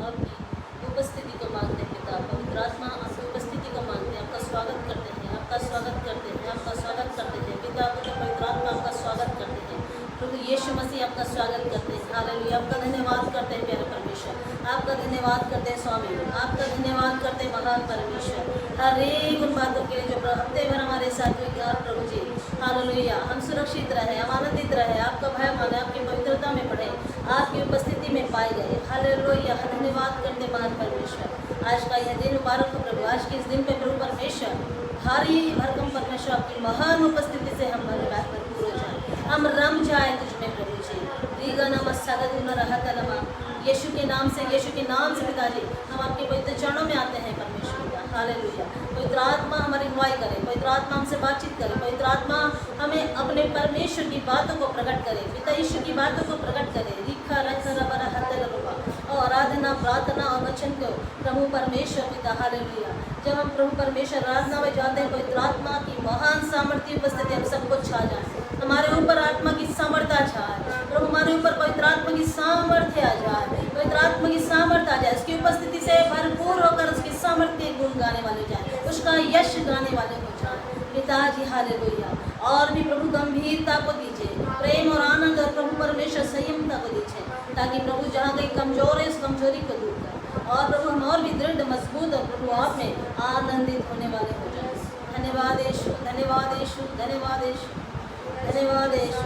आपकी उपस्थिति को मांगते हैं पिता। पवित्र आत्मा आपकी उपस्थिति को मांगते हैं, आपका स्वागत करते हैं, आपका स्वागत करते हैं, आपका स्वागत करते हैं पिता। पुत्र पवित्र आत्मा आपका स्वागत करते हैं। प्रभु यीशु मसीह आपका स्वागत करते हैं। हालेलुया, आपका धन्यवाद करते हैं प्यारे परमेश्वर, आपका धन्यवाद करते हैं स्वामी, आपका धन्यवाद करते हैं महान परमेश्वर। हर एक उन बातों के लिए जो हफ्ते भर हमारे साथ हुई और प्रभु जी हालेलुया हम सुरक्षित रहे, हम आनंदित रहे, आपका भय माने, आपकी पवित्रता में बढ़े, आपकी उपस्थिति में पाए गए। हालेलुया, धन्यवाद करते महान परमेश्वर। आज का यह दिन मुबारक हो प्रभु। आज के इस दिन पे प्रभु परमेश्वर भारी भरकम परमेश्वर आपकी महान उपस्थिति से हम भरपूर हो जाए, हम रम जाए तुझमें प्रभु जी। रीगा नम सगुन रहत नमा, यीशु के नाम से, यीशु के नाम से पिताजी हम आपके पवित्र चरणों में आते हैं परमेश्वर। हालेलुया, पवित्र आत्मा हमारी अगुवाई करे, पवित्र आत्मा हमसे बातचीत करे, पवित्र आत्मा हमें अपने परमेश्वर की बातों को प्रकट करे, पिता यीशु की बातों को प्रकट करे। रिखा रखा रबरा हत्या और आराधना प्रार्थना और वचन को प्रभु परमेश्वर पिता। हालेलुया, जब हम प्रभु परमेश्वर आराधना में जाते हैं, पवित्र आत्मा की महान सामर्थ्य उपस्थिति हम सबको छा जाए, हमारे ऊपर आत्मा की सामर्थ्य आ जाए प्रभु, हमारे ऊपर पवित्र आत्मा की सामर्थ्य आ जाए, पवित्र आत्मा की सामर्थ्य आ जाए, उसकी उपस्थिति से भरपूर होकर उसकी सामर्थ्य के गुण गाने वाले हो जाए, उसका यश गाने वाले हो जाए पिताजी। हालेलुया, और भी प्रभु गंभीरता को दीजिए, प्रेम और आनंद और प्रभु परमेश्वर संयमता को दीजिए, ताकि प्रभु जहाँ कहीं कमजोर है उस कमजोरी को दूर कर, और प्रभु हम और भी दृढ़ मजबूत और प्रभु आप में आनंदित होने वाले हो जाए। धन्यवाद यीशु, धन्यवाद यीशु, धन्यवाद यीशु, धन्यवाद यीशु।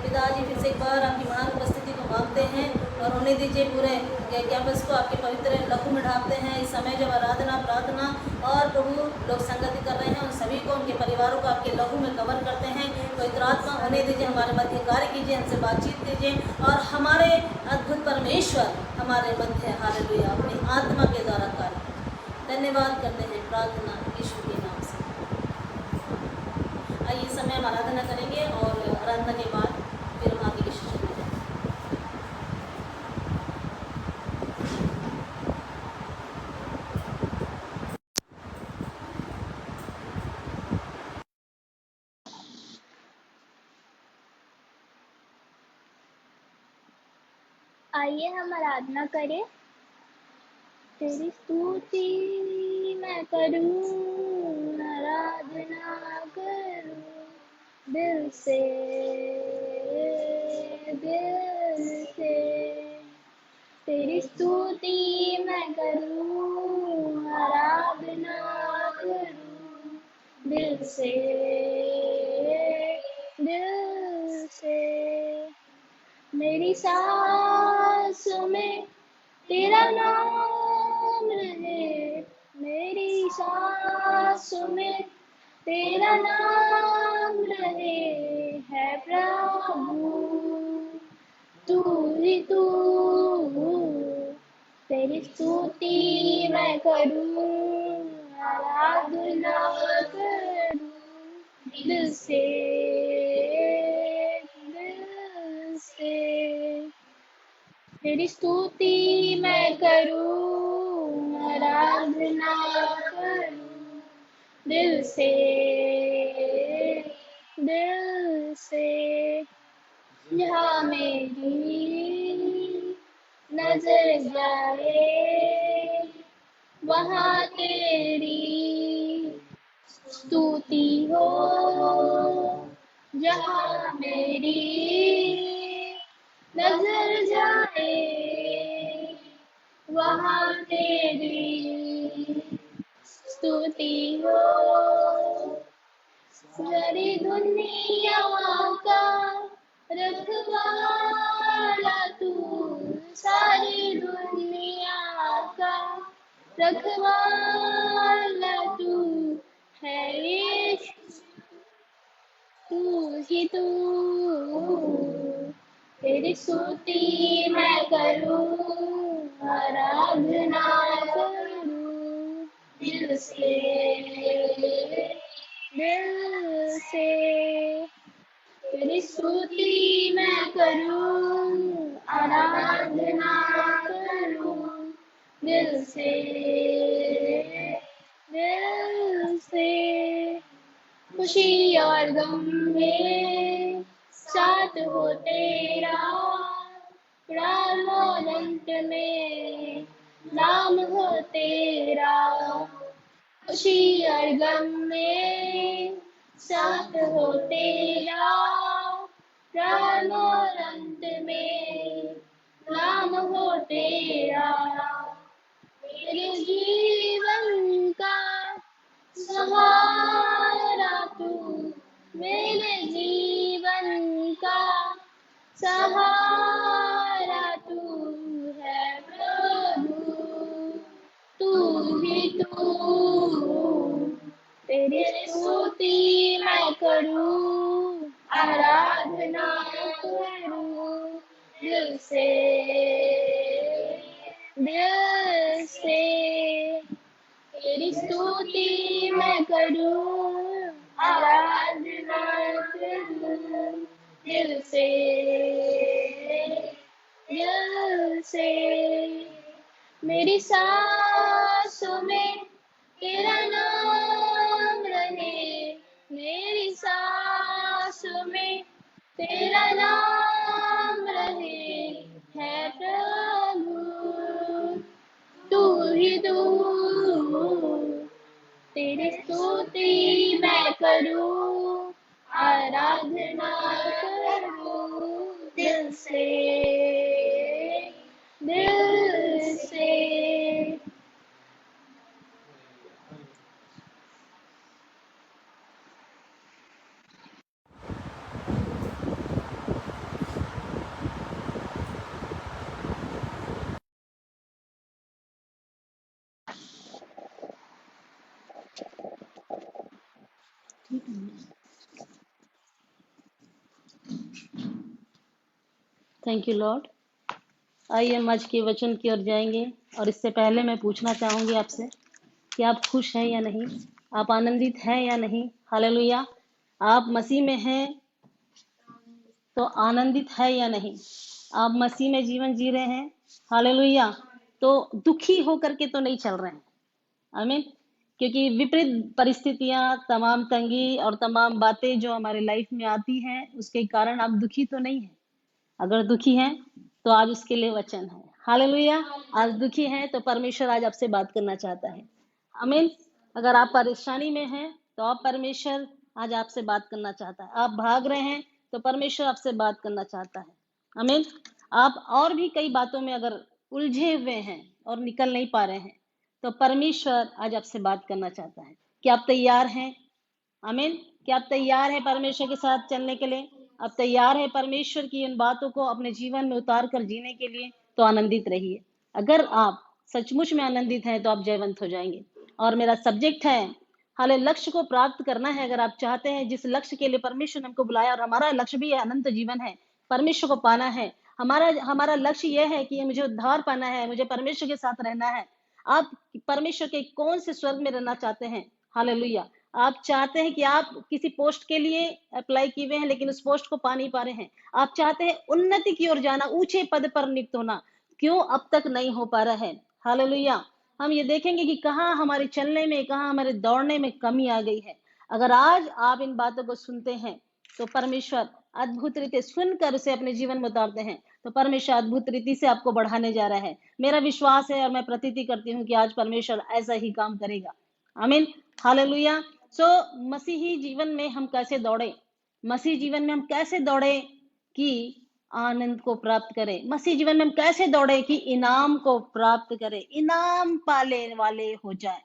पिताजी फिर से एक बार आपकी महान उपस्थिति को मांगते हैं और होने दीजिए पूरे कैंपस को आपके पवित्र लहू में ढापते हैं। इस समय जब आराधना प्रार्थना और प्रभु लोग संगति कर रहे हैं, उन सभी को उनके परिवारों को आपके लहू में कवर करते हैं। पवित्र आत्मा होने दीजिए, हमारे मध्य कार्य कीजिए, हमसे बातचीत कीजिए और हमारे अद्भुत परमेश्वर हमारे मध्य हालेलुया अपनी आत्मा के द्वारा कार्य। धन्यवाद करते हैं प्रार्थना यीशु के नाम से। आइए इस समय हम आराधना करेंगे और आराधना के बाद फिर हम आगे के सेशन में जाएंगे। आइए हम आराधना करें। तेरी स्तुति मैं करूं, आराधना करूं दिल से, दिल से। तेरी स्तुति मैं करूं, आराधना करूं दिल से, दिल से। मेरी सांसों में तेरा नाम रहे, मेरी सांसों में तेरा नाम रहे, है प्रभु तू ही तू। तेरी स्तुति मैं करूं, आराधना करूं दिल से, दिल से। तेरी स्तुति मैं करूं, आराधना करूं दिल से, दिल से। जहाँ मेरी नजर जाए वहाँ तेरी स्तुति हो, जहाँ मेरी नजर जाए वहाँ तेरी स्तुति हो। सारी दुनिया का रखवाला तू, सारी दुनिया का रखवाला तू है यीशु, तू ही तू। तेरी स्तुति मैं करूं, आराधना करूं दिल से, दिल से। तेरी स्तुति मैं करूं, आराधना करूं दिल से, दिल से। खुशी और गम में साथ हो तेरा, प्राण और अंत में तेरा, खुशी और गम में साथ हो तेरा, प्राण और अंत में नाम हो तेरा, मेरे जीवन का सहारा तू, मेरे जीवन का सहारा तू है प्रभु, तू ही तू, तेरी स्तुति मैं करूं, आराधना करूं दिल से, दिल से, तेरी स्तुति मैं करूं, आराधना करूं दिल से, दिल से, मेरी सांसों में तेरा नाम रहे, मेरी सांसों में तेरा नाम रहे, है प्रभु तू ही तू, तेरी स्तुति मैं करूं, आराधना करूं दिल से, दिल से। Thank you Lord. आइए हम आज के वचन की ओर जाएंगे, और इससे पहले मैं पूछना चाहूंगी आपसे कि आप खुश हैं या नहीं, आप आनंदित हैं या नहीं। हालेलुया। आप मसीह में हैं तो आनंदित है या नहीं, आप मसीह में जीवन जी रहे हैं, हालेलुया, तो दुखी होकर के तो नहीं चल रहे हैं। आमीन। क्योंकि विपरीत परिस्थितियां, तमाम तंगी और तमाम बातें जो हमारे लाइफ में आती हैं, उसके कारण आप दुखी तो नहीं हैं। अगर दुखी हैं तो आज उसके लिए वचन है। हालेलुया। आज दुखी हैं तो परमेश्वर आज आपसे बात करना चाहता है। आमीन। अगर आप परेशानी में हैं तो आप परमेश्वर आज आपसे बात करना चाहता है। आप भाग रहे हैं तो परमेश्वर आपसे बात करना चाहता है। आमीन। आप और भी कई बातों में अगर उलझे हुए हैं और निकल नहीं पा रहे हैं तो परमेश्वर आज आपसे बात करना चाहता है। क्या आप तैयार हैं? आमीन। क्या आप तैयार हैं परमेश्वर के साथ चलने के लिए? आप तैयार हैं परमेश्वर की इन बातों को अपने जीवन में उतार कर जीने के लिए? तो आनंदित रहिए। अगर आप सचमुच में आनंदित हैं तो आप जयवंत हो जाएंगे। और मेरा सब्जेक्ट है, हाले लक्ष्य को प्राप्त करना है। अगर आप चाहते हैं जिस लक्ष्य के लिए परमेश्वर ने हमको बुलाया, और हमारा लक्ष्य भी अनंत जीवन है, परमेश्वर को पाना है। हमारा हमारा लक्ष्य यह है कि मुझे उद्धार पाना है, मुझे परमेश्वर के साथ रहना है। आप परमेश्वर के कौन से स्वर्ग में रहना चाहते हैं? हालेलुया। आप चाहते हैं कि आप किसी पोस्ट के लिए अप्लाई किए हुए हैं लेकिन उस पोस्ट को पा नहीं पा रहे हैं। आप चाहते हैं उन्नति की ओर जाना, ऊंचे पद पर नियुक्त होना, क्यों अब तक नहीं हो पा रहा है? हालेलुया। हम ये देखेंगे कि कहाँ हमारे चलने में, कहाँ हमारे दौड़ने में कमी आ गई है। अगर आज आप इन बातों को सुनते हैं तो परमेश्वर अद्भुत रीति सुनकर उसे अपने जीवन में उतारते हैं तो परमेश्वर अद्भुत रीति से आपको बढ़ाने जा रहा है। मेरा विश्वास है और मैं प्रतीति करती हूँ कि आज परमेश्वर ऐसा ही काम करेगा। आमीन। हालेलुया। सो मसीही जीवन में हम कैसे दौड़े, मसीह जीवन में हम कैसे दौड़े कि आनंद को प्राप्त करें, मसीह जीवन में हम कैसे दौड़े कि इनाम को प्राप्त करें, इनाम पाने वाले हो जाए।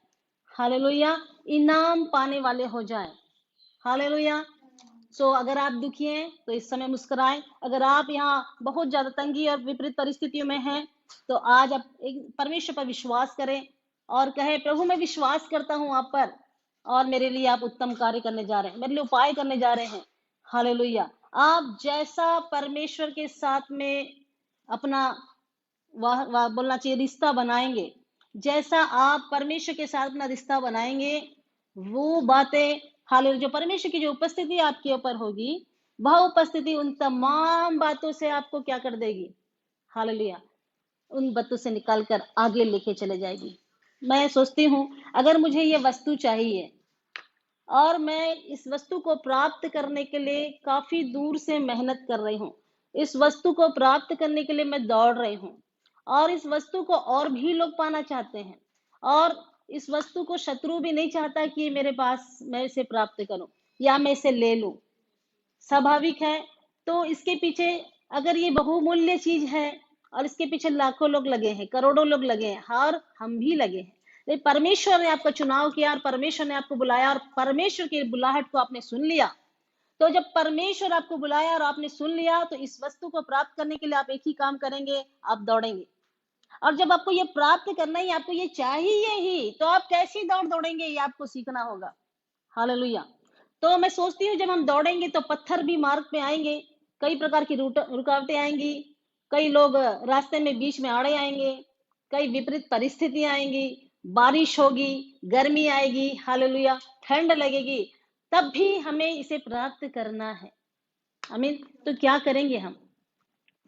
हालेलुया। इनाम पाने वाले हो जाए। हालेलुया। सो अगर आप दुखी हैं तो इस समय मुस्कुराएं। अगर आप यहाँ बहुत ज्यादा तंगी और विपरीत परिस्थितियों में हैं तो आज आप एक परमेश्वर पर विश्वास करें और कहे, प्रभु मैं विश्वास करता हूँ आप पर, और मेरे लिए आप उत्तम कार्य करने जा रहे हैं, मेरे लिए उपाय करने जा रहे हैं। हालेलुया। आप जैसा परमेश्वर के साथ में अपना वाह बोलना चाहिए रिश्ता बनाएंगे, जैसा आप परमेश्वर के साथ अपना रिश्ता बनाएंगे, वो बातें, हालेलुया, जो परमेश्वर की जो उपस्थिति आपके ऊपर होगी, वह उपस्थिति उन तमाम बातों से आपको क्या कर देगी? हालेलुया। उन बातों से निकाल कर आगे लेके चले जाएगी। मैं सोचती हूँ अगर मुझे ये वस्तु चाहिए और मैं इस वस्तु को प्राप्त करने के लिए काफी दूर से मेहनत कर रही हूँ, इस वस्तु को प्राप्त करने के लिए मैं दौड़ रही हूँ, और इस वस्तु को और भी लोग पाना चाहते हैं, और इस वस्तु को शत्रु भी नहीं चाहता कि ये मेरे पास मैं इसे प्राप्त करूं या मैं इसे ले लूं। स्वाभाविक है। तो इसके पीछे अगर ये बहुमूल्य चीज है और इसके पीछे लाखों लोग लगे हैं, करोड़ों लोग लगे हैं, और हम भी लगे हैं, लेकिन परमेश्वर ने आपका चुनाव किया और परमेश्वर ने आपको बुलाया और परमेश्वर की बुलाहट को आपने सुन लिया। तो जब परमेश्वर आपको बुलाया और आपने सुन लिया, तो इस वस्तु को प्राप्त करने के लिए आप एक ही काम करेंगे, आप दौड़ेंगे। और जब आपको ये प्राप्त करना ही, आपको ये चाहिए ही, तो आप कैसी दौड़ दौड़ेंगे, ये आपको सीखना होगा। हालेलुया। तो मैं सोचती हूँ जब हम दौड़ेंगे तो पत्थर भी मार्ग पे आएंगे, कई प्रकार की रुकावटें आएंगी, कई लोग रास्ते में बीच में आड़े आएंगे, कई विपरीत परिस्थितियां आएंगी, बारिश होगी, गर्मी आएगी, हालेलुया, ठंड लगेगी, तब भी हमें इसे प्राप्त करना है। आमीन। तो क्या करेंगे हम?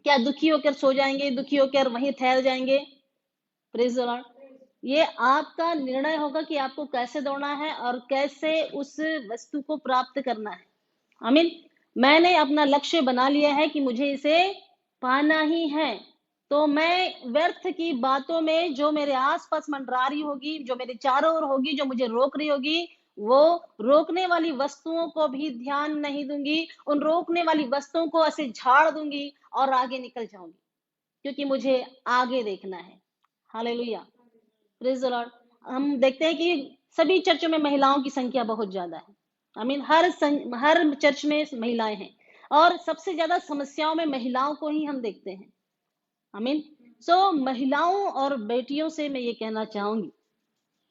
क्या दुखी होकर सो जाएंगे, दुखी होकर वहीं ठहर जाएंगे? Praise the Lord. ये आपका निर्णय होगा कि आपको कैसे दौड़ना है और कैसे उस वस्तु को प्राप्त करना है। आमीन। मैंने अपना लक्ष्य बना लिया है कि मुझे इसे पाना ही है। तो मैं व्यर्थ की बातों में, जो मेरे आसपास मंडरा रही होगी, जो मेरे चारों ओर होगी, जो मुझे रोक रही होगी, वो रोकने वाली वस्तुओं को भी ध्यान नहीं दूंगी। उन रोकने वाली वस्तुओं को ऐसे झाड़ दूंगी और आगे निकल जाऊंगी, क्योंकि मुझे आगे देखना है। Hallelujah, praise the Lord. हम देखते हैं कि सभी चर्चों में महिलाओं की संख्या बहुत ज्यादा है। आई मीन हर चर्च में महिलाएं हैं, और सबसे ज्यादा समस्याओं में महिलाओं को ही हम देखते हैं। आई मीन सो महिलाओं और बेटियों से मैं ये कहना चाहूंगी,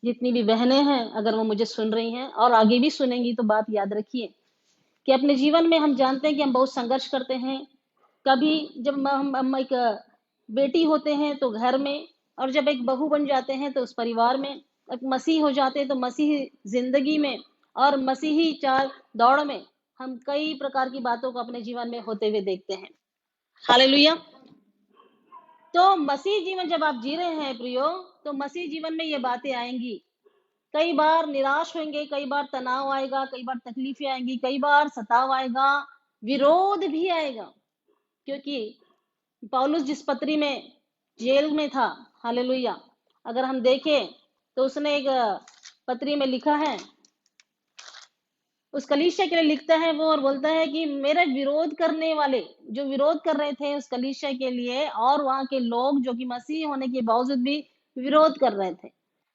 जितनी भी बहनें हैं, अगर वो मुझे सुन रही हैं और आगे भी सुनेंगी, तो बात याद रखिए कि अपने जीवन में हम जानते हैं कि हम बहुत संघर्ष करते हैं। कभी जब हम एक बेटी होते हैं तो घर में, और जब एक बहू बन जाते हैं तो उस परिवार में, एक मसीह हो जाते हैं तो मसीही जिंदगी में और मसीही चाल दौड़ में हम कई प्रकार की बातों को अपने जीवन में होते हुए देखते हैं। हालेलुया। तो मसीह जीवन जब आप जी रहे हैं प्रियो, तो मसीह जीवन में ये बातें आएंगी। कई बार निराश होंगे, कई बार तनाव आएगा, कई बार तकलीफें आएंगी, कई बार सताव आएगा, विरोध भी आएगा। क्योंकि पौलुस जिस पत्री में जेल में था, हालेलुया, अगर हम देखें तो उसने एक पत्री में लिखा है, उस कलीसिया के लिए लिखता है वो, और बोलता है कि मेरा विरोध करने वाले जो विरोध कर रहे थे उस कलीसिया के लिए, और वहां के लोग जो कि मसीह होने के बावजूद भी विरोध कर रहे थे।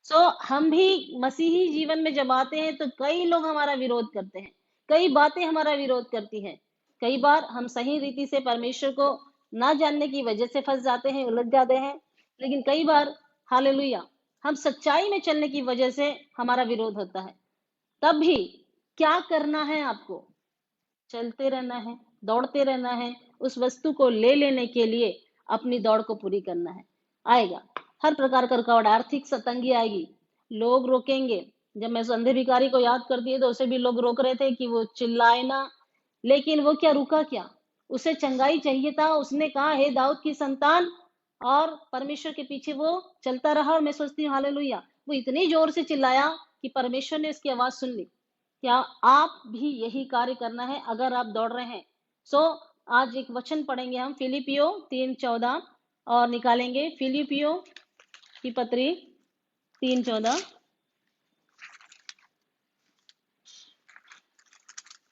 सो हम भी मसीही जीवन में जब आते हैं तो कई लोग हमारा विरोध करते हैं, कई बातें हमारा विरोध करती हैं। कई बार हम सही रीति से परमेश्वर को ना जानने की वजह से फंस जाते हैं, उलझ जाते हैं। लेकिन कई बार, हालेलुया, हम सच्चाई में चलने की वजह से हमारा विरोध होता है। तब भी क्या करना है आपको? चलते रहना है, दौड़ते रहना है, उस वस्तु को ले लेने के लिए अपनी दौड़ को पूरी करना है। आएगा हर प्रकार का रुकावट, आर्थिक तंगी आएगी, लोग रोकेंगे। जब मैं उस अंधे भिखारी को याद करती है तो उसे भी लोग रोक रहे थे कि वो चिल्लाए ना, लेकिन वो क्या रुका? क्या उसे चंगाई चाहिए था? उसने कहा, हे दाऊद की संतान, और परमेश्वर के पीछे वो चलता रहा। और मैं सोचती हूँ हालेलुया, वो इतनी जोर से चिल्लाया कि परमेश्वर ने उसकी आवाज सुन ली। क्या आप भी यही कार्य करना है अगर आप दौड़ रहे हैं? सो आज एक वचन पढ़ेंगे हम, फिलिपियो 3:14, और निकालेंगे फिलिपियो की पत्री 3:14।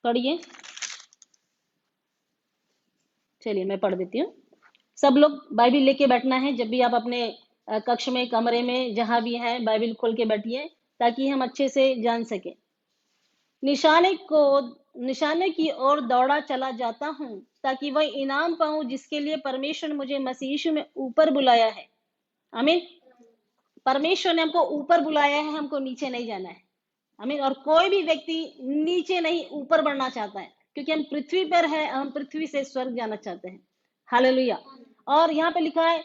पढ़िए। चलिए मैं पढ़ देती हूँ। सब लोग बाइबिल लेके बैठना है। जब भी आप अपने कक्ष में, कमरे में, जहां भी हैं, बाइबिल खोल के बैठिए ताकि हम अच्छे से जान सके। निशाने की ओर दौड़ा चला जाता हूँ ताकि वह इनाम पाऊं जिसके लिए परमेश्वर ने मुझे मसीह यीशु में ऊपर बुलाया है। आमीन। परमेश्वर ने हमको ऊपर बुलाया है, हमको नीचे नहीं जाना है। आमीन। और कोई भी व्यक्ति नीचे नहीं, ऊपर बढ़ना चाहता है, क्योंकि हम पृथ्वी पर है, हम पृथ्वी से स्वर्ग जाना चाहते हैं। हालेलुया। और यहाँ पे लिखा है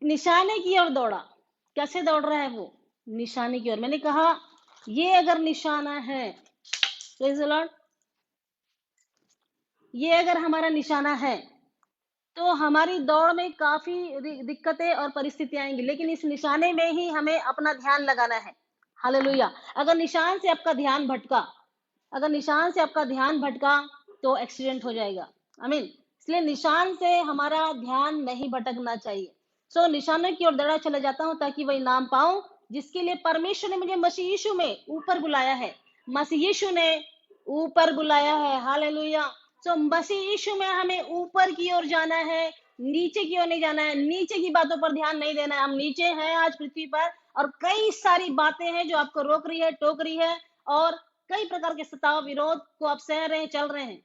निशाने की ओर दौड़ा। कैसे दौड़ रहा है वो? निशाने की ओर। मैंने कहा ये अगर निशाना है, प्रेज़ द लॉर्ड, ये अगर हमारा निशाना है तो हमारी दौड़ में काफी दिक्कतें और परिस्थितियां आएंगी, लेकिन इस निशाने में ही हमें अपना ध्यान लगाना है। हालेलुया। अगर निशान से आपका ध्यान भटका, अगर निशान से आपका ध्यान भटका तो एक्सीडेंट हो जाएगा। आमीन। इसलिए निशान से हमारा ध्यान नहीं भटकना चाहिए। सो निशानों की ओर दौड़ा चला जाता हूँ ताकि वही नाम पाऊं जिसके लिए परमेश्वर ने मुझे मसीह यीशु में ऊपर बुलाया है। मसीह यीशु ने ऊपर बुलाया है, हालेलुया। सो मसीह यीशु में हमें ऊपर की ओर जाना है, नीचे की ओर नहीं जाना है, नीचे की बातों पर ध्यान नहीं देना है। हम नीचे हैं आज पृथ्वी पर, और कई सारी बातें हैं जो आपको रोक रही है, टोक रही है, और कई प्रकार के सताव विरोध को आप सह रहे हैं, चल रहे हैं।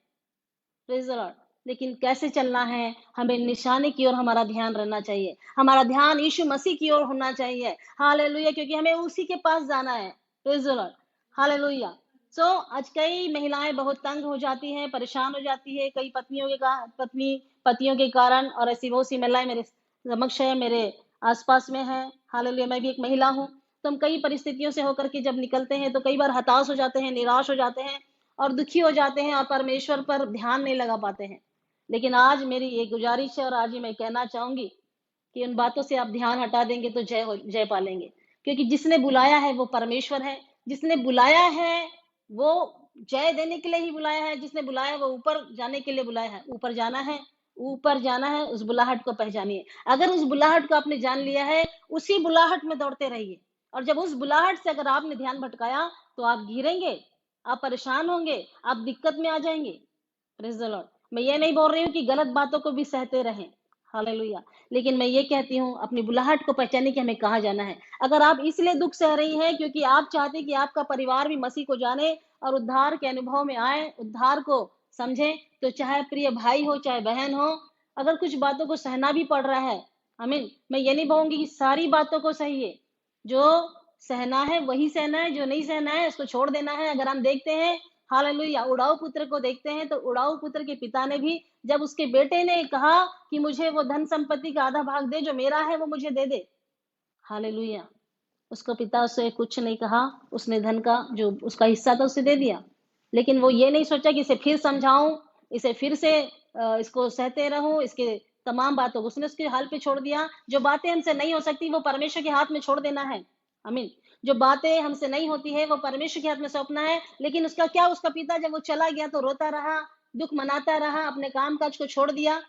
Praise the Lord. लेकिन कैसे चलना है? हमें निशाने की ओर हमारा ध्यान रहना चाहिए, हमारा ध्यान यीशु मसीह की ओर होना चाहिए, हालेलुया, क्योंकि हमें उसी के पास जाना है। Praise the lord, hallelujah. So आज कई महिलाएं बहुत तंग हो जाती हैं, परेशान हो जाती है, कई पतियों के कारण, और ऐसी बहुत सी महिलाएं मेरे समक्ष है, मेरे आसपास में है, हालेलुया। मैं भी एक महिला हूँ। तो हम कई परिस्थितियों से होकर के जब निकलते हैं तो कई बार हताश हो जाते हैं, निराश हो जाते हैं और दुखी हो जाते हैं, और परमेश्वर पर ध्यान नहीं लगा पाते हैं। लेकिन आज मेरी ये गुजारिश है, और आज ही मैं कहना चाहूंगी कि उन बातों से आप ध्यान हटा देंगे तो जय पालेंगे, क्योंकि जिसने बुलाया है वो परमेश्वर है। जिसने बुलाया है वो जय देने के लिए ही बुलाया है। जिसने बुलाया है वो ऊपर जाने के लिए बुलाया है। ऊपर जाना है, ऊपर जाना है। उस बुलाहट को पहचानिए। अगर उस बुलाहट को आपने जान लिया है, उसी बुलाहट में दौड़ते रहिए। और जब उस बुलाहट से अगर आपने ध्यान भटकाया तो आप गिरेंगे, आप परेशान होंगे, आप दिक्कत में आ जाएंगे। Praise the Lord. मैं ये नहीं बोल रही हूँ कि गलत बातों को भी सहते रहें, हालेलुया, लेकिन मैं ये कहती हूँ अपनी बुलाहट को पहचाने कि हमें कहाँ जाना है। अगर आप इसलिए दुख सह रही हैं क्योंकि आप चाहते कि आपका परिवार भी मसीह को जाने और उद्धार के अनुभव में आए, उद्धार को समझे, तो चाहे प्रिय भाई हो चाहे बहन हो, अगर कुछ बातों को सहना भी पड़ रहा है, आमीन, मैं ये नहीं बोलूंगी कि सारी बातों को सहिए। जो सहना है वही सहना है, जो नहीं सहना है उसको छोड़ देना है। अगर हम देखते हैं, हालेलुया, उड़ाऊ पुत्र को देखते हैं तो उड़ाऊ पुत्र के पिता ने भी, जब उसके बेटे ने कहा कि मुझे वो धन संपत्ति का आधा भाग दे, जो मेरा है वो मुझे दे दे, हालेलुया, उसको पिता उससे कुछ नहीं कहा। उसने धन का जो उसका हिस्सा था उसे दे दिया। लेकिन वो ये नहीं सोचा कि इसे फिर समझाऊं, इसे फिर से इसको सहते रहूं, इसके तमाम बातों को उसने उसके हाल पे छोड़ दिया। जो बातें हमसे नहीं हो सकती वो परमेश्वर के हाथ में छोड़ देना है, आमीन। जो बातें हमसे नहीं होती है वो परमेश्वर के हाथ में सौंपना है। लेकिन उसका क्या, उसका पिता जब वो चला गया तो रोता रहा, दुख मनाता रहा, अपने काम काज को छोड़ दिया?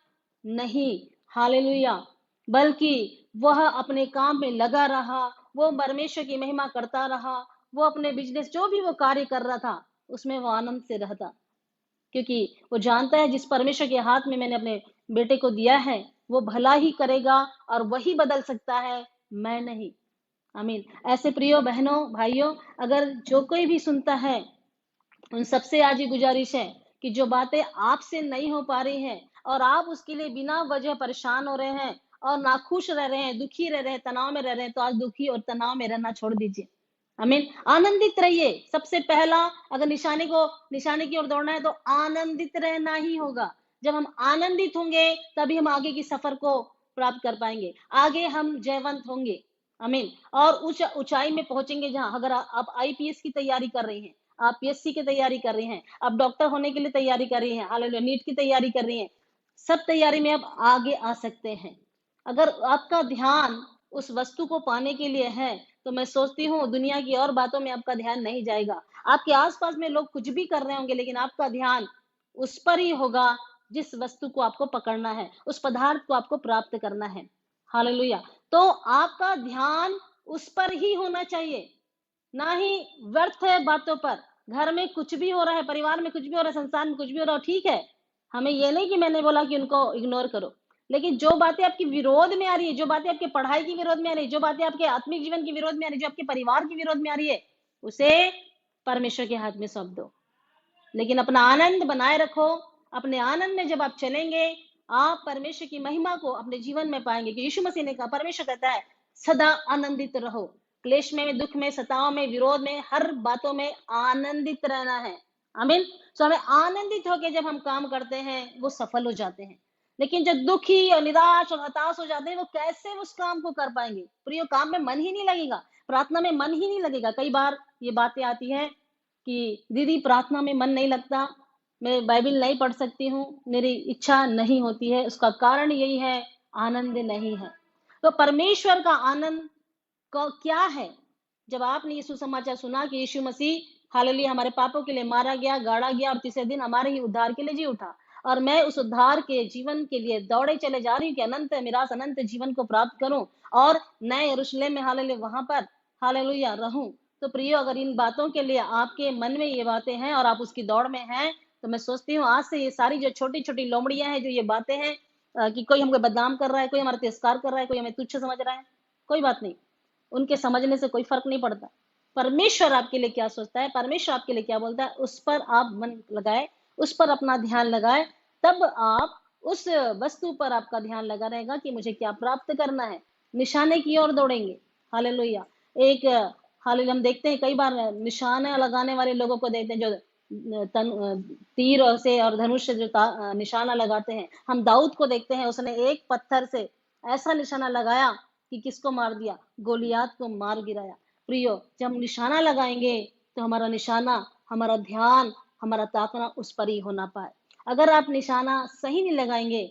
नहीं, हालेलुया, बल्कि वह अपने काम में लगा रहा, वो परमेश्वर की महिमा करता रहा, वो अपने बिजनेस जो भी वो कार्य कर रहा था उसमें वो आनंद से रहता, क्योंकि वो जानता है जिस परमेश्वर के हाथ में मैंने अपने बेटे को दिया है वो भला ही करेगा और वही बदल सकता है, मैं नहीं, आमीन। ऐसे प्रियो बहनों भाइयों, अगर जो कोई भी सुनता है उन सबसे आज ही गुजारिश है कि जो बातें आपसे नहीं हो पा रही हैं और आप उसके लिए बिना वजह परेशान हो रहे हैं और नाखुश रह रहे हैं, दुखी रह रहे हैं, तनाव में रह रहे हैं, तो आज दुखी और तनाव में रहना छोड़ दीजिए, आमीन। आनंदित रहिए। सबसे पहला, अगर निशाने की ओर दौड़ना है तो आनंदित रहना ही होगा। जब हम आनंदित होंगे तभी हम आगे की सफर को प्राप्त कर पाएंगे, आगे हम जयवंत होंगे, आमीन। और उच्च ऊंचाई में पहुंचेंगे। जहां अगर आप आईपीएस की तैयारी कर रही हैं, आप पीएससी की तैयारी कर रही हैं, आप डॉक्टर होने के लिए तैयारी कर रही हैं, हालेलुया, नीट की तैयारी कर रही हैं, सब तैयारी में आप आगे आ सकते हैं। अगर आपका ध्यान उस वस्तु को पाने के लिए है तो मैं सोचती हूँ दुनिया की और बातों में आपका ध्यान नहीं जाएगा। आपके आसपास में लोग कुछ भी कर रहे होंगे लेकिन आपका ध्यान उस पर ही होगा जिस वस्तु को आपको पकड़ना है, उस पदार्थ को आपको प्राप्त करना है, हालेलुया। तो आपका ध्यान उस पर ही होना चाहिए, ना ही व्यर्थ है बातों पर। घर में कुछ भी हो रहा है, परिवार में कुछ भी हो रहा है, संसार में कुछ भी हो रहा है, ठीक है, हमें ये नहीं कि मैंने बोला कि उनको इग्नोर करो, लेकिन जो बातें आपके विरोध में आ रही है, जो बातें आपके पढ़ाई के विरोध में आ रही है, जो बातें आपके आत्मिक जीवन के विरोध में आ रही है, जो आपके परिवार के विरोध में आ रही है, उसे परमेश्वर के हाथ में सौंप दो। लेकिन अपना आनंद बनाए रखो। अपने आनंद में जब आप चलेंगे, आप परमेश्वर की महिमा को अपने जीवन में पाएंगे। कि यीशु मसीह ने कहा, परमेश्वर कहता है सदा आनंदित रहो। क्लेश में, दुख में, सताव में, विरोध में, हर बातों में आनंदित रहना है, आमीन। तो हमें आनंदित होकर जब हम काम करते हैं वो सफल हो जाते हैं। लेकिन जो दुखी और निराश और हताश हो जाते हैं वो कैसे उस काम को कर पाएंगे? प्रियो, काम में मन ही नहीं लगेगा, प्रार्थना में मन ही नहीं लगेगा। कई बार ये बातें आती है कि दीदी प्रार्थना में मन नहीं लगता, मैं बाइबल नहीं पढ़ सकती हूँ, मेरी इच्छा नहीं होती है। उसका कारण यही है, आनंद नहीं है। तो परमेश्वर का आनंद क्या है? जब आपने ये सुसमाचार सुना कि यीशु मसीह, हालेलुया, हमारे पापों के लिए मारा गया, गाड़ा गया और तीसरे दिन हमारे ही उद्धार के लिए जी उठा, और मैं उस उद्धार के जीवन के लिए दौड़े चले जा रही हूँ कि अनंत मिरास अनंत जीवन को प्राप्त करूं और नए यरूशलेम में हालेलुया वहां पर हालेलुया रहूं। तो प्रियो, अगर इन बातों के लिए आपके मन में ये बातें हैं और आप उसकी दौड़ में हैं, तो मैं सोचती हूँ आज से ये सारी जो छोटी छोटी लोमड़ियां हैं, जो ये बातें हैं कि कोई हमको बदनाम कर रहा है, कोई हमारा तिरस्कार कर रहा है, कोई हमें तुच्छ समझ रहा है, कोई बात नहीं, उनके समझने से कोई फर्क नहीं पड़ता। परमेश्वर आपके लिए क्या सोचता है, परमेश्वर आपके लिए क्या बोलता है, उस पर आप मन लगाए, उस पर अपना ध्यान लगाए, तब आप उस वस्तु पर आपका ध्यान लगा रहेगा कि मुझे क्या प्राप्त करना है, निशाने की ओर दौड़ेंगे। हालेलुया। एक हालेलुया, हम देखते हैं कई बार निशाना लगाने वाले लोगों को देखते हैं जो तीर से और धनुष से जो निशाना लगाते हैं। हम दाऊद को देखते हैं, उसने एक पत्थर से ऐसा निशाना लगाया कि किसको मार दिया, गोलियात को मार गिराया। प्रियो, जब हम निशाना लगाएंगे तो हमारा निशाना, हमारा ध्यान, हमारा ताकना उस पर ही होना पाए। अगर आप निशाना सही नहीं लगाएंगे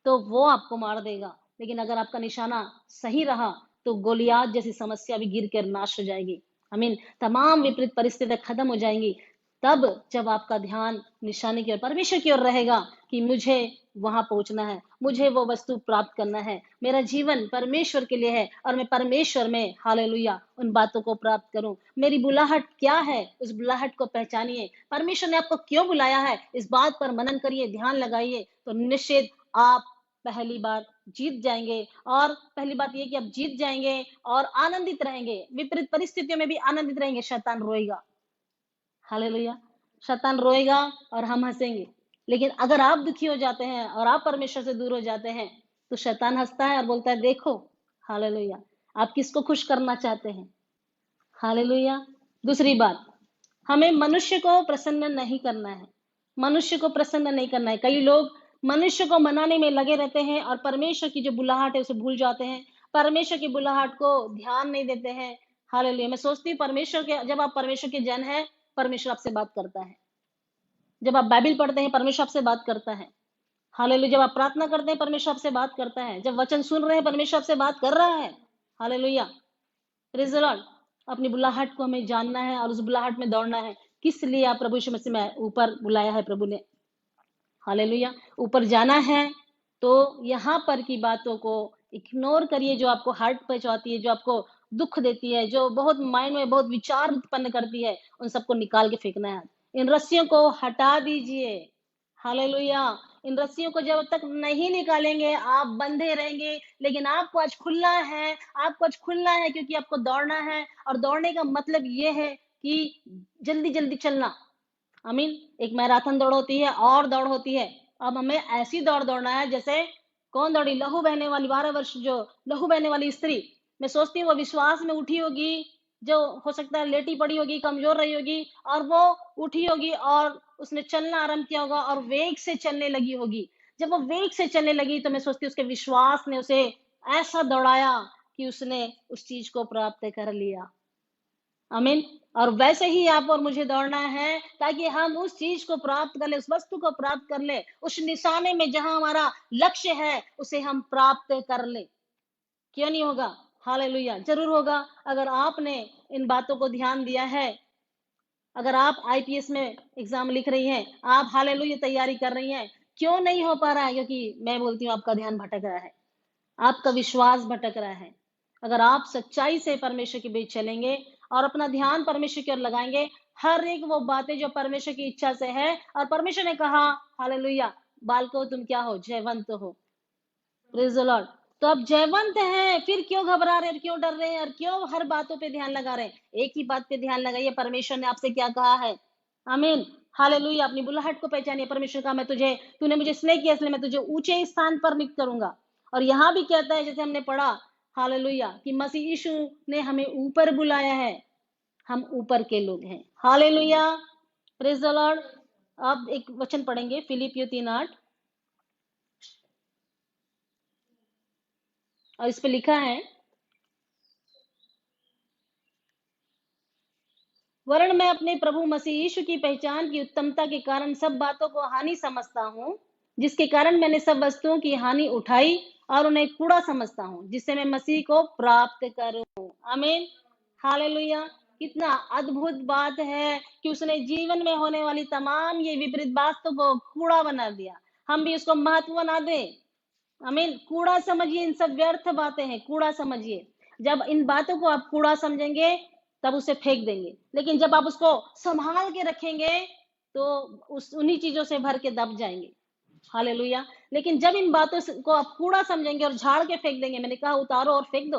तो वो आपको मार देगा, लेकिन अगर आपका निशाना सही रहा तो गोलियात जैसी समस्या भी गिर कर नाश हो जाएगी। आमीन। तमाम विपरीत परिस्थितियां खत्म हो जाएंगी तब जब आपका ध्यान निशाने की ओर, परमेश्वर की ओर रहेगा कि मुझे वहां पहुंचना है, मुझे वो वस्तु प्राप्त करना है, मेरा जीवन परमेश्वर के लिए है और मैं परमेश्वर में हालेलुया उन बातों को प्राप्त करूं। मेरी बुलाहट क्या है, उस बुलाहट को पहचानिए। परमेश्वर ने आपको क्यों बुलाया है, इस बात पर मनन करिए, ध्यान लगाइए, तो निश्चित आप पहली बार जीत जाएंगे। और पहली बात यह कि आप जीत जाएंगे और आनंदित रहेंगे, विपरीत परिस्थितियों में भी आनंदित रहेंगे। शैतान रोएगा, हालेलुया, शैतान रोएगा और हम हंसेंगे। लेकिन अगर आप दुखी हो जाते हैं और आप परमेश्वर से दूर हो जाते हैं तो शैतान हंसता है और बोलता है, देखो, हालेलुया, आप किसको खुश करना चाहते हैं। हालेलुया। दूसरी बात, हमें मनुष्य को प्रसन्न नहीं करना है, मनुष्य को प्रसन्न नहीं करना है। कई लोग मनुष्य को मनाने में लगे रहते हैं और परमेश्वर की जो बुलाहट है उसे भूल जाते हैं, परमेश्वर की बुलाहट को ध्यान नहीं देते हैं। हालेलुया। मैं सोचती हूँ परमेश्वर के, जब आप परमेश्वर के जन हैं, परमेश्वर आपसे बात करता है। जब आप बाइबल पढ़ते हैं, परमेश्वर आपसे बात करता है। हालेलुया। जब आप प्रार्थना करते हैं, परमेश्वर आपसे बात करता है। जब वचन सुन रहे हैं, परमेश्वर आपसे बात कर रहा है। Hallelujah, praise the Lord. अपनी बुलाहट को हमें जानना है और उस बुलाहट में दौड़ना है। किस लिए आप प्रभु यीशु मसीह में ऊपर बुलाया है प्रभु ने, हालेलुया, ऊपर जाना है। तो यहाँ पर की बातों को इग्नोर करिए, जो आपको हार्ट पहुंचाती है, जो आपको दुख देती है, जो बहुत माइंड में बहुत विचार उत्पन्न करती है, उन सबको निकाल के फेंकना है। इन रस्सियों को हटा दीजिए। हालेलुया। इन रस्सियों को जब तक नहीं निकालेंगे आप बंधे रहेंगे। लेकिन आपको आज खुलना है, आपको आज खुलना है, क्योंकि आपको दौड़ना है। और दौड़ने का मतलब ये है कि जल्दी जल्दी चलना। आमीन। एक मैराथन दौड़ होती है और दौड़ होती है। अब हमें ऐसी दौड़ दौड़ना है जैसे कौन दौड़ी, लहू बहने वाली 12 वर्ष जो लहू बहने वाली स्त्री। मैं सोचती हूँ वो विश्वास में उठी होगी, जो हो सकता है लेटी पड़ी होगी, कमजोर रही होगी, और वो उठी होगी और उसने चलना आरंभ किया होगा और वेग से चलने लगी होगी। जब वो वेग से चलने लगी तो मैं सोचती हूँ उसके विश्वास ने उसे ऐसा दौड़ाया कि उसने उस चीज को प्राप्त कर लिया। आमीन। और वैसे ही आप और मुझे दौड़ना है ताकि हम उस चीज को प्राप्त कर ले, उस वस्तु को प्राप्त कर ले, उस निशाने में जहां हमारा लक्ष्य है उसे हम प्राप्त कर ले। क्यों नहीं होगा, हालेलुया, जरूर होगा। अगर आपने इन बातों को ध्यान दिया है, अगर आप आईपीएस में एग्जाम लिख रही हैं, आप हालेलुया तैयारी कर रही हैं, क्यों नहीं हो पा रहा है? क्योंकि मैं बोलती हूँ आपका ध्यान भटक रहा है, आपका विश्वास भटक रहा है। अगर आप सच्चाई से परमेश्वर के बीच चलेंगे और अपना ध्यान परमेश्वर की ओर लगाएंगे, हर एक वो बातें जो परमेश्वर की इच्छा से है, और परमेश्वर ने कहा हालेलुया, बालको तुम क्या हो, जयवंत हो। Praise the Lord. तो अब जयवंत हैं, फिर क्यों घबरा रहे हैं, क्यों डर रहे हैं, और क्यों हर बातों पे ध्यान लगा रहे हैं? एक ही बात पे ध्यान लगाइए, परमेश्वर ने आपसे क्या कहा है। आमीन। हालेलुया। अपनी बुलाहट को पहचानिए। परमेश्वर का, मैं तुझे, तूने मुझे स्नेह किया इसलिए मैं तुझे ऊंचे स्थान पर नियुक्त करूंगा। और यहाँ भी कहता है, जैसे हमने पढ़ा हालेलुया, कि मसीह यीशु ने हमें ऊपर बुलाया है, हम ऊपर के लोग हैं। Hallelujah, praise the Lord. अब एक वचन पढ़ेंगे, फिलिपियो 3:8, और इस पे लिखा है, वरन मैं अपने प्रभु मसीह यीशु की पहचान की उत्तमता के कारण सब बातों को हानि समझता हूँ, जिसके कारण मैंने सब वस्तुओं की हानि उठाई और उन्हें कूड़ा समझता हूँ, जिससे मैं मसीह को प्राप्त करूं। आमीन। हालेलुया। कितना अद्भुत बात है कि उसने जीवन में होने वाली तमाम ये विपरीत बातों को कूड़ा बना दिया। हम भी उसको महत्व ना दें। आमीन। कूड़ा समझिए, इन सब व्यर्थ बातें हैं, कूड़ा समझिए। जब इन बातों को आप कूड़ा समझेंगे तब उसे फेंक देंगे, लेकिन जब आप उसको संभाल के रखेंगे तो उस उन्हीं चीजों से भर के दब जाएंगे। हालेलुया। लेकिन जब इन बातों को आप कूड़ा समझेंगे और झाड़ के फेंक देंगे, मैंने कहा उतारो और फेंक दो,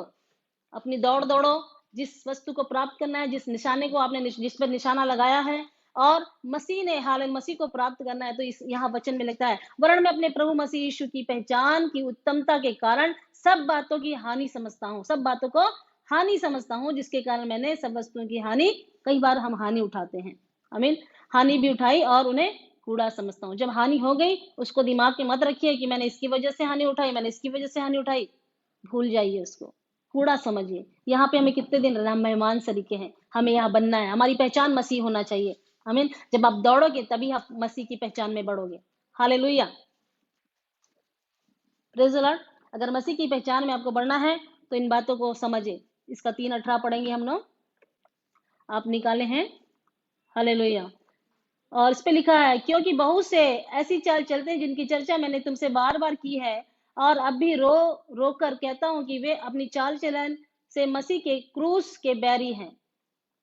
अपनी दौड़ दौड़ो, जिस वस्तु को प्राप्त करना है, जिस निशाने को आपने जिस पर निशाना लगाया है और मसीह ने हाल मसीह को प्राप्त करना है, तो इस यहाँ वचन में लिखता है, वरन मैं अपने प्रभु मसीह यीशु की पहचान की उत्तमता के कारण सब बातों की हानि समझता हूँ, सब बातों को हानि समझता हूँ, जिसके कारण मैंने सब वस्तुओं की हानि, कई बार हम हानि उठाते हैं, आमीन, हानि भी उठाई और उन्हें कूड़ा समझता हूँ। जब हानि हो गई उसको दिमाग में मत रखिए कि मैंने इसकी वजह से हानि उठाई, मैंने इसकी वजह से हानि उठाई, भूल जाइए उसको, कूड़ा समझिए। यहाँ पे हमें कितने दिन रहना, मेहमान सरीके हैं, हमें यहाँ बनना है, हमारी पहचान मसीह होना चाहिए, आमीन। जब आप दौड़ोगे तभी आप मसीह की पहचान में बढ़ोगे। Hallelujah, praise the Lord. अगर मसीह की पहचान में आपको बढ़ना है तो इन बातों को समझिए। इसका 3:18 पढ़ेंगे हम लोग, आप निकाले हैं। हालेलुया। और इस पे लिखा है, क्योंकि बहुत से ऐसी चाल चलते हैं जिनकी चर्चा मैंने तुमसे बार बार की है और अब भी रो कर कहता हूं कि वे अपनी चाल चलन से मसीह के क्रूस के बैरी हैं।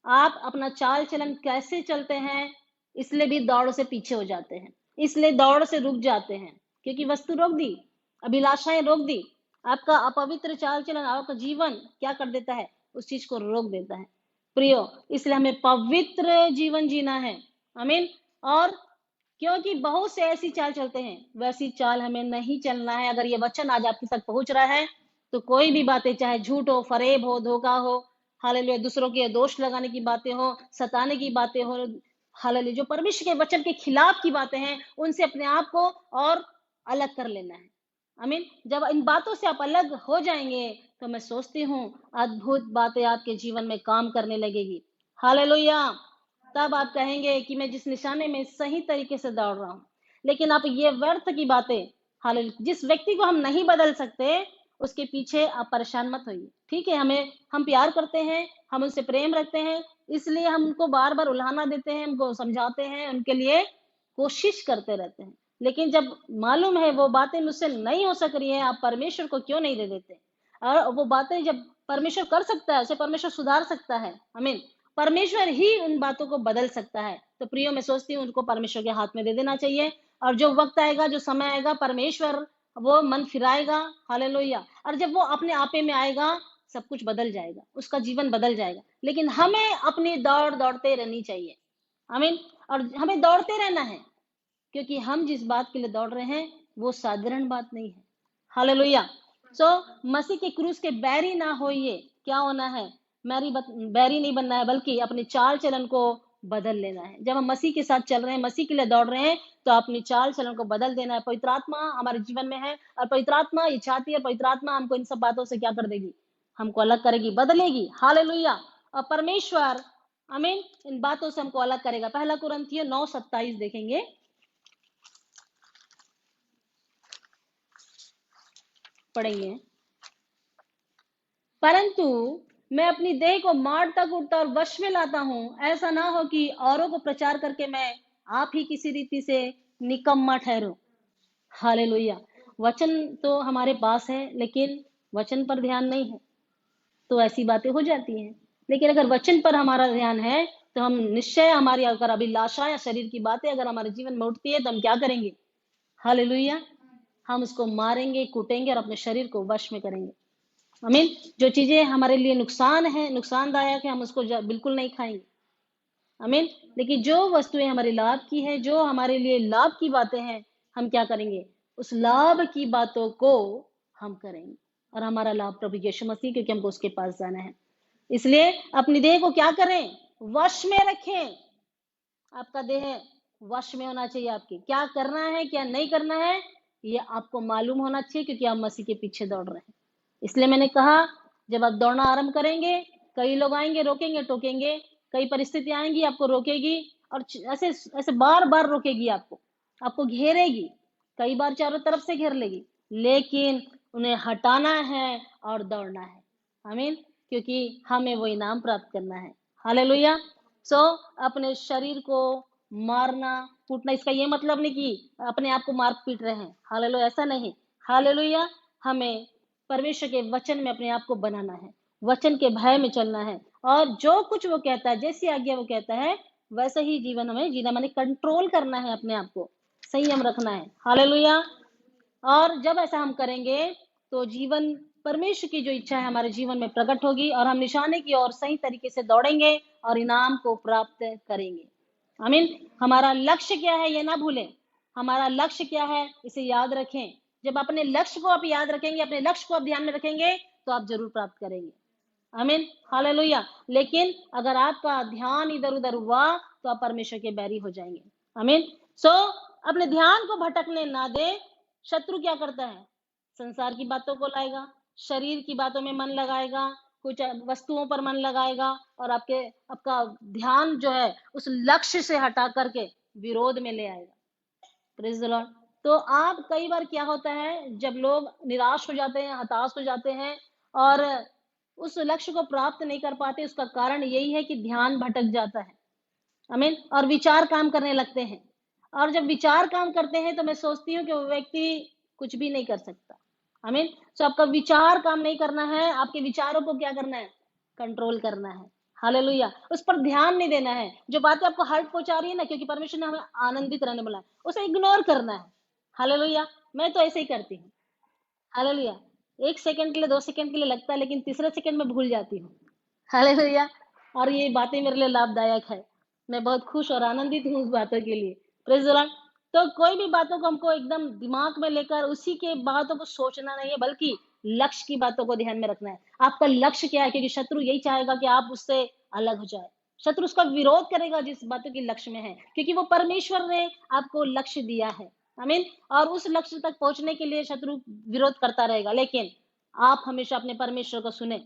आप अपना चाल चलन कैसे चलते हैं, इसलिए भी दौड़ से पीछे हो जाते हैं, इसलिए दौड़ से रुक जाते हैं, क्योंकि वस्तु रोक दी, अभिलाषाएं रोक दी, आपका अपवित्र चाल चलन, आपका जीवन क्या कर देता है, उस चीज को रोक देता है प्रियो। इसलिए हमें पवित्र जीवन जीना है, आमीन। और क्योंकि बहुत से ऐसी चाल चलते हैं, वैसी चाल हमें नहीं चलना है। अगर ये वचन आज आपके तक पहुंच रहा है तो कोई भी बातें, चाहे झूठ हो, फरेब हो, धोखा हो, हालेलुया, दूसरों के दोष लगाने की बातें हो, सताने की बातें हो, हालेलुया, जो परमेश्वर के वचन के खिलाफ की बातें हैं, उनसे अपने आप को और अलग कर लेना है, आमीन। जब इन बातों से आप अलग हो जाएंगे तो मैं सोचती हूँ अद्भुत बातें आपके जीवन में काम करने लगेगी। हालेलुया। तब आप कहेंगे कि मैं जिस निशाने में सही तरीके से दौड़ रहा हूँ। लेकिन आप ये व्यर्थ की बातें, हालेलुया, जिस व्यक्ति को हम नहीं बदल सकते उसके पीछे आप परेशान मत होइए, ठीक है। हम प्यार करते हैं, हम उनसे प्रेम रखते हैं, इसलिए हम उनको बार बार उल्हाना देते हैं, उनको समझाते हैं, उनके लिए कोशिश करते रहते हैं। लेकिन जब मालूम है वो बातें मुझसे नहीं हो सक रही है, आप परमेश्वर को क्यों नहीं दे देते? और वो बातें जब परमेश्वर कर सकता है, उसे परमेश्वर सुधार सकता है, आमीन, परमेश्वर ही उन बातों को बदल सकता है। तो प्रियो, मैं सोचती हूँ उनको परमेश्वर के हाथ में दे देना चाहिए, और जो वक्त आएगा, जो समय आएगा, परमेश्वर वो मन फिराएगा, हालेलुया। और जब वो अपने आपे में आएगा, सब कुछ बदल जाएगा, उसका जीवन बदल जाएगा। लेकिन हमें अपनी दौड़ दौड़ते रहनी चाहिए, आमीन। और हमें दौड़ते रहना है, क्योंकि हम जिस बात के लिए दौड़ रहे हैं वो साधारण बात नहीं है, हालेलुया। सो मसीह के क्रूस के बैरी ना होइए। क्या होना है? बैरी नहीं बनना है, बल्कि अपने चाल चलन को बदल लेना है। जब हम मसीह के साथ चल रहे हैं, मसीह के लिए दौड़ रहे हैं, तो अपनी चाल चलन को बदल देना है। पवित्र आत्मा हमारे जीवन में है, और पवित्र आत्मा ये चाहती है, पवित्र आत्मा हमको इन सब बातों से क्या कर देगी, हमको अलग करेगी, बदलेगी, हालेलुया। और परमेश्वर, आमीन, इन बातों से हमको अलग करेगा। 1 कुरिन्थियों 9:27 देखेंगे, पढ़ेंगे। परंतु मैं अपनी देह को मारता कूटता और वश में लाता हूँ, ऐसा ना हो कि औरों को प्रचार करके मैं आप ही किसी रीति से निकम्मा ठहरूं। हालेलुया। वचन तो हमारे पास है, लेकिन वचन पर ध्यान नहीं है, तो ऐसी बातें हो जाती हैं। लेकिन अगर वचन पर हमारा ध्यान है तो हम निश्चय, हमारी अगर अभिलाषा या शरीर की बातें अगर हमारे जीवन में उठती है तो हम क्या करेंगे? हालेलुया, हम उसको मारेंगे, कूटेंगे और अपने शरीर को वश में करेंगे, आमीन। जो चीजें हमारे लिए नुकसान है, नुकसानदायक है, हम उसको बिल्कुल नहीं खाएंगे, आमीन। लेकिन जो वस्तुएं हमारे लाभ की है, जो हमारे लिए लाभ की बातें हैं, हम क्या करेंगे? उस लाभ की बातों को हम करेंगे, और हमारा लाभ प्रभु यीशु मसीह, क्योंकि हमको उसके पास जाना है। इसलिए अपनी देह को क्या करें? वश में रखें। आपका देह वश में होना चाहिए, आपके क्या करना है, क्या नहीं करना है, ये आपको मालूम होना चाहिए, क्योंकि आप मसीह के पीछे दौड़ रहे हैं। इसलिए मैंने कहा, जब आप दौड़ना आरंभ करेंगे, कई लोग आएंगे, रोकेंगे, टोकेंगे, कई परिस्थितियां आएंगी, आपको रोकेगी, और ऐसे ऐसे बार बार रोकेगी, आपको घेरेगी, कई बार चारों तरफ से घेर लेगी, लेकिन उन्हें हटाना है और दौड़ना है, आमीन, क्योंकि हमें वो इनाम प्राप्त करना है, हालेलुया। सो अपने शरीर को मारना कूटना, इसका ये मतलब नहीं कि अपने आप को मार पीट रहे हैं, हालेलुया, ऐसा नहीं। हालेलुया, हमें परमेश्वर के वचन में अपने आप को बनाना है, वचन के भय में चलना है, और जो कुछ वो कहता है, जैसी आज्ञा वो कहता है, वैसा ही जीवन हमें जीना, माने कंट्रोल करना है, अपने आप को संयम रखना है। हालेलुया। और जब ऐसा हम करेंगे तो जीवन, परमेश्वर की जो इच्छा है हमारे जीवन में प्रकट होगी, और हम निशाने की ओर सही तरीके से दौड़ेंगे और इनाम को प्राप्त करेंगे। आमीन। हमारा लक्ष्य क्या है ये ना भूलें, हमारा लक्ष्य क्या है इसे याद रखें। जब अपने लक्ष्य को आप याद रखेंगे, अपने लक्ष्य को आप ध्यान में रखेंगे, तो आप जरूर प्राप्त करेंगे। आमीन, हालेलुया। लेकिन अगर आपका ध्यान इधर उधर हुआ तो आप परमेश्वर के बैरी हो जाएंगे। आमीन। सो अपने ध्यान को भटकने ना दे। शत्रु क्या करता है? संसार की बातों को लाएगा, शरीर की बातों में मन लगाएगा, कुछ वस्तुओं पर मन लगाएगा, और आपका ध्यान जो है उस लक्ष्य से हटा करके विरोध में ले आएगा। Praise the Lord. तो आप कई बार क्या होता है, जब लोग निराश हो जाते हैं, हताश हो जाते हैं और उस लक्ष्य को प्राप्त नहीं कर पाते, उसका कारण यही है कि ध्यान भटक जाता है। आमीन। और विचार काम करने लगते हैं, और जब विचार काम करते हैं तो मैं सोचती हूँ कि वो व्यक्ति कुछ भी नहीं कर सकता। आमीन। तो आपका विचार काम नहीं करना है, आपके विचारों को क्या करना है? कंट्रोल करना है। हालेलुया। उस पर ध्यान नहीं देना है। जो बातें आपको हर्ट पहुंचा रही है ना, क्योंकि परमेश्वर ने हमें आनंदित रहने बोला है, उसे इग्नोर करना है। हालेलुया। मैं तो ऐसे ही करती हूँ। हालेलुया। 1 सेकंड के लिए, 2 सेकंड के लिए लगता है, लेकिन तीसरे सेकंड में भूल जाती हूँ। हालेलुया। और ये बातें मेरे लिए लाभदायक है। मैं बहुत खुश और आनंदित हूँ उस बातों के लिए। Praise the Lord. तो कोई भी बातों को हमको एकदम दिमाग में लेकर उसी के बातों को सोचना नहीं है, बल्कि लक्ष्य की बातों को ध्यान में रखना है। आपका लक्ष्य क्या है? क्योंकि शत्रु यही चाहेगा कि आप उससे अलग हो जाए। शत्रु उसका विरोध करेगा जिस बातों की लक्ष्य में है, क्योंकि वो परमेश्वर ने आपको लक्ष्य दिया है। आमीन। और उस लक्ष्य तक पहुंचने के लिए शत्रु विरोध करता रहेगा, लेकिन आप हमेशा अपने परमेश्वर को सुने।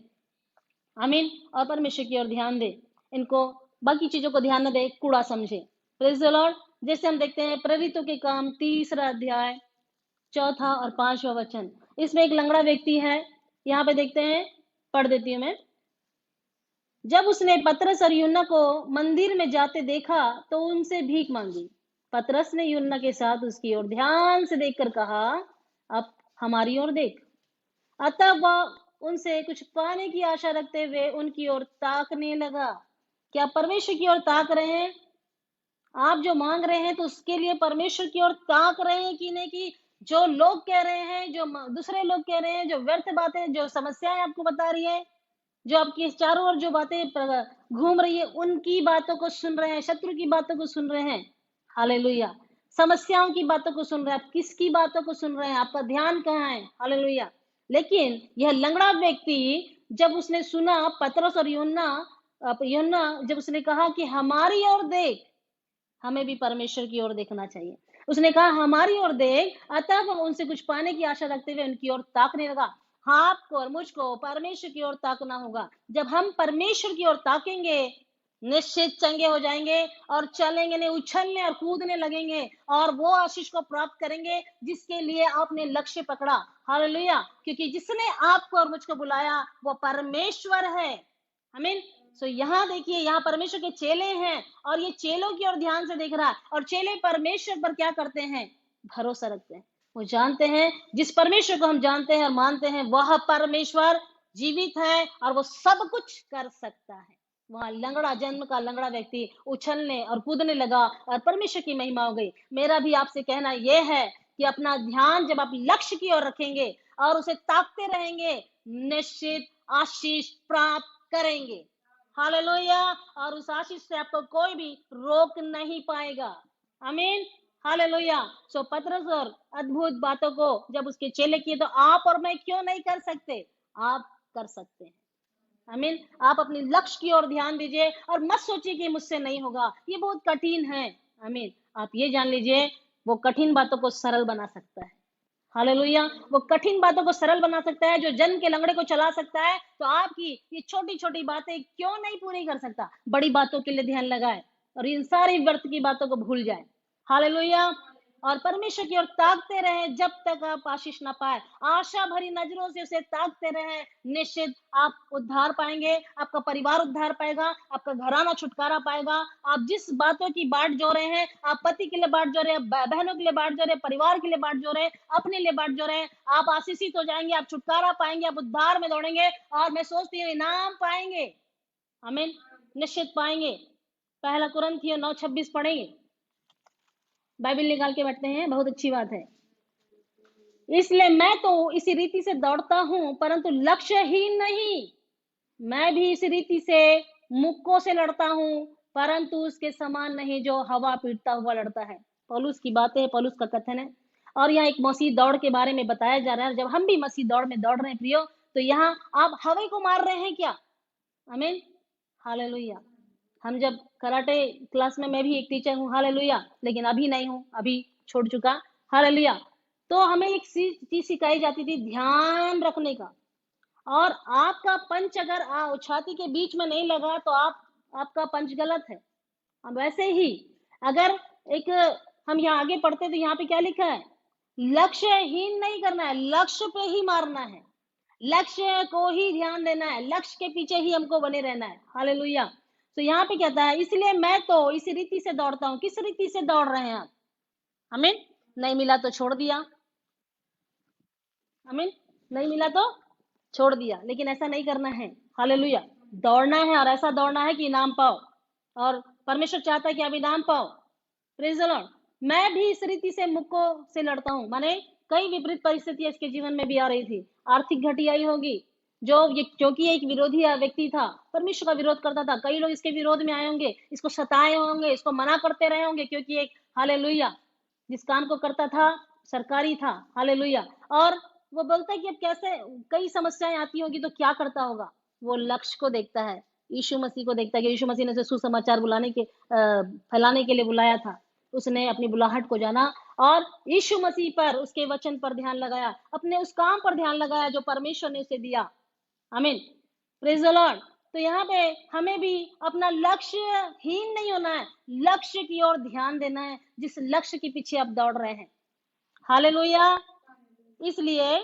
आमीन। और परमेश्वर की ओर ध्यान दे, इनको बाकी चीजों को ध्यान न दे, कूड़ा समझे। Praise the Lord. जैसे हम देखते हैं प्रेरितों के काम 3 अध्याय 4 और 5 वचन, इसमें एक लंगड़ा व्यक्ति है। यहाँ पे देखते हैं, पढ़ देती हूँ मैं। जब उसने पतरस और यूहन्ना को मंदिर में जाते देखा तो उनसे भीख मांगी। पतरस ने यूहन्ना के साथ उसकी ओर ध्यान से देखकर कहा, अब हमारी ओर देख। अतः वह उनसे कुछ पाने की आशा रखते हुए उनकी ओर ताकने लगा। क्या परमेश्वर की ओर ताक रहे हैं? आप जो मांग रहे हैं तो उसके लिए परमेश्वर की ओर ताक रहे हैं कि नहीं, कि जो लोग कह रहे हैं, जो दूसरे लोग कह रहे हैं, जो व्यर्थ बातें, जो समस्याएं आपको बता रही है, जो आपकी चारों ओर जो बातें घूम रही है, उनकी बातों को सुन रहे हैं, शत्रु की बातों को सुन रहे हैं। हालेलुया। समस्याओं की बातों को सुन रहे हैं, आप किसकी बातों को सुन रहे हैं? आपका ध्यान कहाँ है? हालेलुया। लेकिन यह लंगड़ा व्यक्ति, जब उसने सुना पतरस और यूहन्ना जब उसने कहा कि हमारी ओर देख, हमें भी परमेश्वर की ओर देखना चाहिए। उसने कहा हमारी ओर देख, अतः वह उनसे कुछ पाने की आशा रखते हुए उनकी ओर ताकने लगा। हाँ, आपको और मुझको परमेश्वर की ओर ताकना होगा। जब हम परमेश्वर की ओर ताकेंगे, निश्चित चंगे हो जाएंगे और चलेंगे नहीं, उछलने और कूदने लगेंगे, और वो आशीष को प्राप्त करेंगे जिसके लिए आपने लक्ष्य पकड़ा। हालेलुया। क्योंकि जिसने आपको और मुझको बुलाया वो परमेश्वर है। आमीन। सो यहाँ देखिए, यहाँ परमेश्वर के चेले हैं, और ये चेलों की ओर ध्यान से देख रहा है, और चेले परमेश्वर पर क्या करते हैं? भरोसा रखते हैं। वो जानते हैं, जिस परमेश्वर को हम जानते हैं और मानते हैं, वह परमेश्वर जीवित है और वो सब कुछ कर सकता है। वहां लंगड़ा, जन्म का लंगड़ा व्यक्ति उछलने और कूदने लगा, और परमेश्वर की महिमा हो गई। मेरा भी आपसे कहना यह है कि अपना ध्यान जब आप लक्ष्य की ओर रखेंगे और उसे ताकते रहेंगे, निश्चित आशीष प्राप्त करेंगे। हालेलुया। और उस आशीष से आपको कोई भी रोक नहीं पाएगा। आमीन। हालेलुया। सो पतरस और अद्भुत बातों को जब उसके चेले किए, तो आप और मैं क्यों नहीं कर सकते? आप कर सकते हैं। आमीन। आप अपने लक्ष्य की ओर ध्यान दीजिए और मत सोचिए कि मुझसे नहीं होगा, ये बहुत कठिन है। आमीन। आप ये जान लीजिए, वो कठिन बातों को सरल बना सकता है। हालेलुया। वो कठिन बातों को सरल बना सकता है। जो जन्म के लंगड़े को चला सकता है, तो आपकी ये छोटी छोटी बातें क्यों नहीं पूरी कर सकता? बड़ी बातों के लिए ध्यान लगाए और इन सारी व्यर्थ की बातों को भूल जाए। हालेलुया। और परमेश्वर की ओर ताकते रहें जब तक आप आशीष ना पाए। आशा भरी नजरों से उसे ताकते रहें, निश्चित आप उद्धार पाएंगे, आपका परिवार उद्धार पाएगा, आपका घराना छुटकारा पाएगा। आप जिस बातों की बाट जो रहे हैं, आप पति के लिए बाट जो रहे हैं, बहनों के लिए बाट जो रहे हैं, परिवार के लिए बाट जो रहे हैं, अपने लिए बाट जो रहे हैं, आप आशीषित हो जाएंगे, आप छुटकारा पाएंगे, आप उद्धार में दौड़ेंगे और मैं सोचती हूँ इनाम पाएंगे। आमीन, निश्चित पाएंगे। पहला कुरिन्थियों 9:26 पढ़ेंगे, बाइबल निकाल के बैठते हैं, बहुत अच्छी बात है। इसलिए मैं तो इसी रीति से दौड़ता हूं, परंतु लक्ष्यहीन नहीं। मैं भी इसी रीति से मुक्कों से लड़ता हूं, परंतु उसके समान नहीं जो हवा पीटता हुआ लड़ता है। पौलुस की बातें है, पौलुस का कथन है। और यहाँ एक मसीह दौड़ के बारे में बताया जा रहा है। जब हम भी मसीह दौड़ में दौड़ रहे हैं प्रियो, तो यहाँ आप हवा को मार रहे हैं क्या? आमीन, हालेलुया। हम जब कराटे क्लास में, मैं भी एक टीचर हूँ, हालेलुया, लेकिन अभी नहीं हूँ, अभी छोड़ चुका, हालेलुया। तो हमें एक चीज सिखाई जाती थी, ध्यान रखने का। और आपका पंच अगर छाती के बीच में नहीं लगा तो आपका पंच गलत है। अब वैसे ही अगर एक हम यहाँ आगे पढ़ते तो यहाँ पे क्या लिखा है? लक्ष्यहीन नहीं करना है, लक्ष्य पे ही मारना है, लक्ष्य को ही ध्यान देना है, लक्ष्य के पीछे ही हमको बने रहना है। हालेलुया। तो यहाँ पे कहता है, इसलिए मैं तो इस रीति से दौड़ता हूँ। किस रीति से दौड़ रहे हैं आप? आमीन। नहीं मिला तो छोड़ दिया, आमीन, नहीं मिला तो छोड़ दिया, लेकिन ऐसा नहीं करना है। हालेलुया। दौड़ना है और ऐसा दौड़ना है कि इनाम पाओ, और परमेश्वर चाहता है कि आप इनाम पाओ। Praise the Lord. मैं भी इस रीति से मुक्कों से लड़ता हूँ, माने कई विपरीत परिस्थितियां इसके जीवन में भी आ रही थी। आर्थिक घटियाई होगी, क्योंकि एक विरोधी व्यक्ति था, परमेश्वर का विरोध करता था। कई लोग इसके विरोध में आए होंगे, इसको सताए होंगे, इसको मना करते रहे होंगे, क्योंकि एक हालेलुया जिस काम को करता था सरकारी था। हालेलुया। और वो बोलता है कि अब कैसे, कई समस्याएं आती होगी तो क्या करता होगा? वो लक्ष्य को देखता है, यीशु मसीह को देखता है कि यीशु मसीह ने उसे सुसमाचार फैलाने के लिए बुलाया था। उसने अपनी बुलाहट को जाना और यीशु मसीह पर, उसके वचन पर ध्यान लगाया, अपने उस काम पर ध्यान लगाया जो परमेश्वर ने उसे दिया। आमीन, प्रेज द लॉर्ड। तो यहाँ पे हमें भी अपना लक्ष्यहीन नहीं होना है, लक्ष्य की ओर ध्यान देना है, जिस लक्ष्य के पीछे आप दौड़ रहे हैं। हालेलुया। इसलिए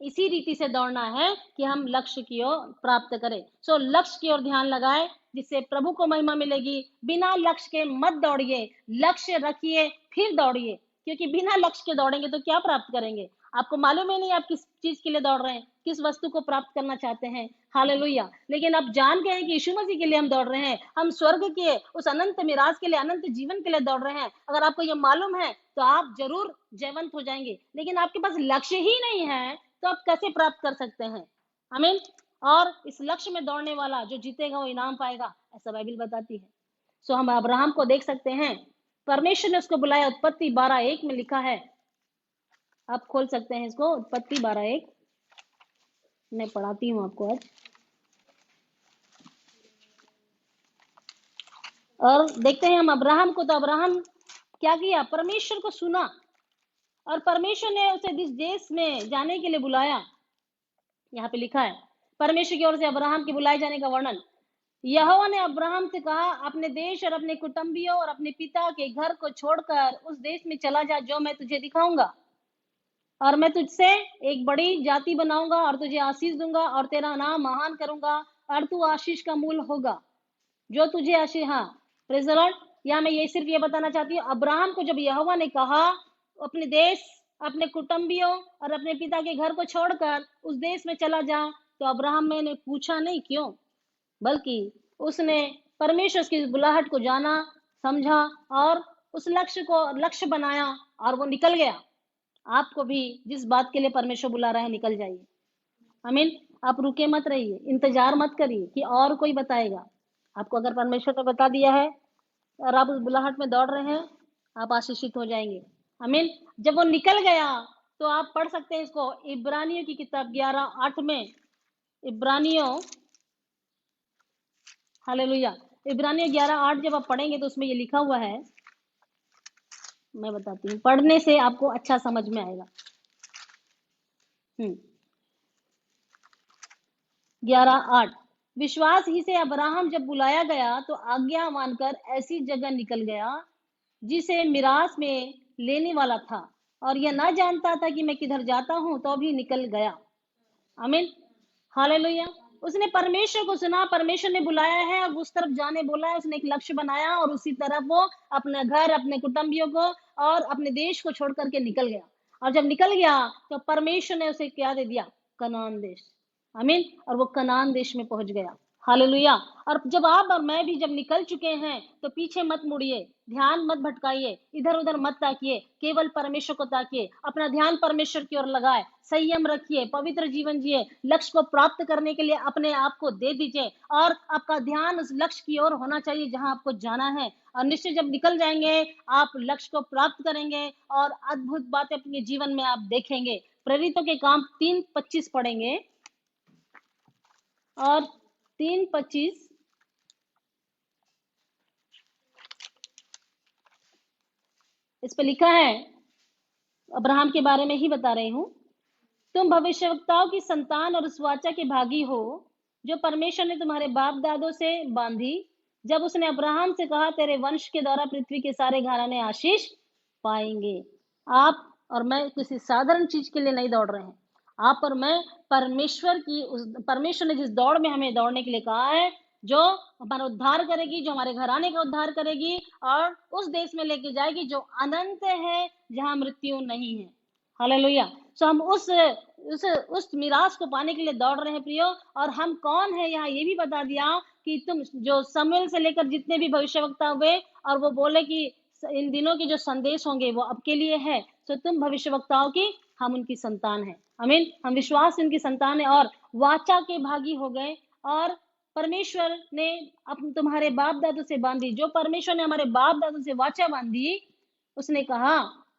इसी रीति से दौड़ना है कि हम लक्ष्य की ओर प्राप्त करें। सो लक्ष्य की ओर ध्यान लगाए, जिससे प्रभु को महिमा मिलेगी। बिना लक्ष्य के मत दौड़िए, लक्ष्य रखिए फिर दौड़िए, क्योंकि बिना लक्ष्य के दौड़ेंगे तो क्या प्राप्त करेंगे? आपको मालूम ही नहीं आप किस चीज के लिए दौड़ रहे हैं, किस वस्तु को प्राप्त करना चाहते हैं। हालेलुया। लेकिन आप जान गए हैं कि यीशु मसीह के लिए हम दौड़ रहे हैं, हम स्वर्ग के उस अनंत मिराज के लिए, अनंत जीवन के लिए दौड़ रहे हैं। अगर आपको ये मालूम है तो आप जरूर जयवंत हो जाएंगे। लेकिन आपके पास लक्ष्य ही नहीं है तो आप कैसे प्राप्त कर सकते हैं? आमीन। और इस लक्ष्य में दौड़ने वाला जो जीतेगा वो इनाम पाएगा, ऐसा बाइबल बताती है। सो हम अब्राहम को देख सकते हैं, परमेश्वर ने उसको बुलाया। उत्पत्ति 12:1 में लिखा है, आप खोल सकते हैं इसको, उत्पत्ति 12:1 मैं पढ़ाती हूँ आपको आज। और देखते हैं हम अब्राहम को। तो अब्राहम क्या किया? परमेश्वर को सुना और परमेश्वर ने उसे जिस देश में जाने के लिए बुलाया, यहाँ पे लिखा है परमेश्वर की ओर से अब्राहम के बुलाए जाने का वर्णन। यहोवा ने अब्राहम से कहा, अपने देश और अपने कुटुंबियों और अपने पिता के घर को छोड़कर उस देश में चला जा जो मैं तुझे दिखाऊंगा, और मैं तुझसे एक बड़ी जाति बनाऊंगा और तुझे आशीष दूंगा और तेरा नाम महान करूंगा और तू आशीष का मूल होगा जो तुझे आशीष। हाँ, प्रेज द लॉर्ड। यहाँ मैं ये सिर्फ ये बताना चाहती हूँ, अब्राहम को जब यहोवा ने कहा अपने देश, अपने कुटुंबियों और अपने पिता के घर को छोड़कर उस देश में चला जा, तो अब्राहम ने पूछा नहीं क्यों, बल्कि उसने परमेश्वर की बुलाहट को जाना, समझा और उस लक्ष्य को लक्ष्य बनाया और वो निकल गया। आपको भी जिस बात के लिए परमेश्वर बुला रहा है निकल जाइए। आमीन। आप रुके मत रहिए, इंतजार मत करिए कि और कोई बताएगा आपको। अगर परमेश्वर ने बता दिया है और आप उस बुलाहट में दौड़ रहे हैं, आप आशीषित हो जाएंगे। आमीन। जब वो निकल गया तो आप पढ़ सकते हैं इसको, इब्रानियों की किताब 11:8 में। इब्रानियों, हालेलुया, इब्रानियों 11:8 जब आप पढ़ेंगे तो उसमें ये लिखा हुआ है, मैं बताती हूँ, पढ़ने से आपको अच्छा समझ में आएगा। 11:8, विश्वास ही से अब्राहम जब बुलाया गया तो आज्ञा मानकर ऐसी जगह निकल गया जिसे मिरास में लेने वाला था और यह ना जानता था कि मैं किधर जाता हूँ, तो भी निकल गया। आमीन, हालेलुया। उसने परमेश्वर को सुना, परमेश्वर ने बुलाया है और उस तरफ जाने बोला है, उसने एक लक्ष्य बनाया और उसी तरफ वो अपना घर, अपने कुटुंबियों को और अपने देश को छोड़ करके निकल गया। और जब निकल गया तो परमेश्वर ने उसे क्या दे दिया? कनान देश। आमीन, और वो कनान देश में पहुंच गया। हालेलुया। और जब आप और मैं भी जब निकल चुके हैं तो पीछे मत मुड़िए, ध्यान मत भटकाइए, इधर उधर मत ताकिए, केवल परमेश्वर को ताकिए, अपना ध्यान परमेश्वर की ओर लगाए, संयम रखिए, पवित्र जीवन जिए, लक्ष्य को प्राप्त करने के लिए अपने आप को दे दीजिए और आपका ध्यान उस लक्ष्य की ओर होना चाहिए जहां आपको जाना है। और निश्चय जब निकल जाएंगे आप लक्ष्य को प्राप्त करेंगे और अद्भुत बातें अपने जीवन में आप देखेंगे। प्रेरितों के काम 3:25 पढ़ेंगे और 3:25 इस पे लिखा है, अब्राहम के बारे में ही बता रही हूं। तुम भविष्यवक्ताओं की संतान और उस वाचा के भागी हो जो परमेश्वर ने तुम्हारे बाप दादों से बांधी, जब उसने अब्राहम से कहा, तेरे वंश के द्वारा पृथ्वी के सारे घराने आशीष पाएंगे। आप और मैं किसी साधारण चीज के लिए नहीं दौड़ रहे हैं। आप और मैं परमेश्वर ने जिस दौड़ में हमें दौड़ने के लिए कहा है, जो हमारा उद्धार करेगी, जो हमारे घराने का उद्धार करेगी और उस देश में लेके जाएगी जो अनंत है, जहां मृत्यु नहीं है। हालेलुया। सो हम उस मिराज को पाने के लिए दौड़ रहे हैं प्रियो। और हम कौन है, यहाँ ये भी बता दिया कि तुम जो समूएल से लेकर जितने भी भविष्यवक्ता हुए और वो बोले कि इन दिनों के जो संदेश होंगे वो अब के लिए है। तो तुम भविष्यवक्ताओं की, हम उनकी संतान है। आमीन, हम विश्वास उनकी संतान है और वाचा के भागी हो गए। और परमेश्वर ने अब तुम्हारे बाप दादों से बांधी, जो परमेश्वर ने हमारे बाप दादों से वाचा बांधी, उसने कहा,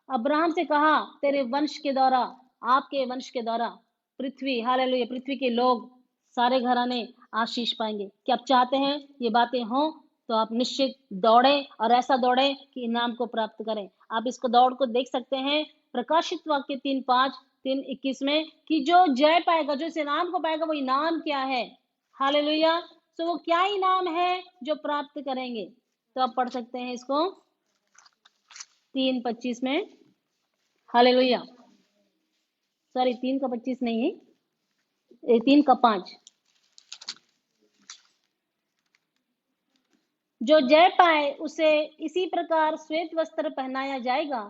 अब्राहम से कहा, तेरे वंश के द्वारा, आपके वंश के द्वारा पृथ्वी, हालेलुया, पृथ्वी के लोग सारे घराने आशीष पाएंगे। क्या आप चाहते हैं ये बातें हों? तो आप निश्चित दौड़े और ऐसा दौड़े कि इनाम को प्राप्त करें। आप इसको दौड़ को देख सकते हैं प्रकाशित वाक्य 3:5, 3:21 में कि जो जय पाएगा, जो इस इनाम को पाएगा, वो इनाम क्या है? हालेलुया। तो वो क्या इनाम है जो प्राप्त करेंगे? तो आप पढ़ सकते हैं इसको 3:25 में। हालेलुया, सॉरी 3:25 नहीं है, 3:5। जो जय पाए उसे इसी प्रकार श्वेत वस्त्र पहनाया जाएगा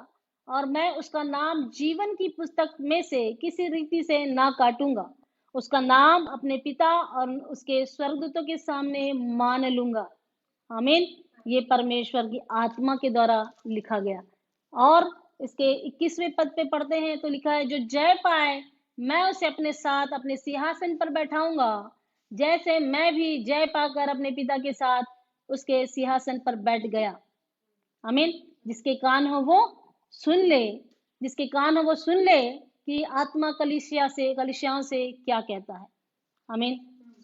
और मैं उसका नाम जीवन की पुस्तक में से किसी रीति से ना काटूंगा। उसका नाम अपने पिता और उसके स्वर्गदूतों के सामने मान लूंगा। आमीन, ये परमेश्वर की आत्मा के द्वारा लिखा गया। और इसके 21वें पद पे पढ़ते हैं तो लिखा है, जो जय पाए मैं उसे अपने साथ अपने सिंहासन पर बैठाऊंगा, जैसे मैं भी जय पाकर अपने पिता के साथ उसके सिंहासन पर बैठ गया। आमीन। जिसके कान हो वो सुन ले, जिसके कान हो वो सुन ले कि आत्मा कलीसियाओं से क्या कहता है। आमीन,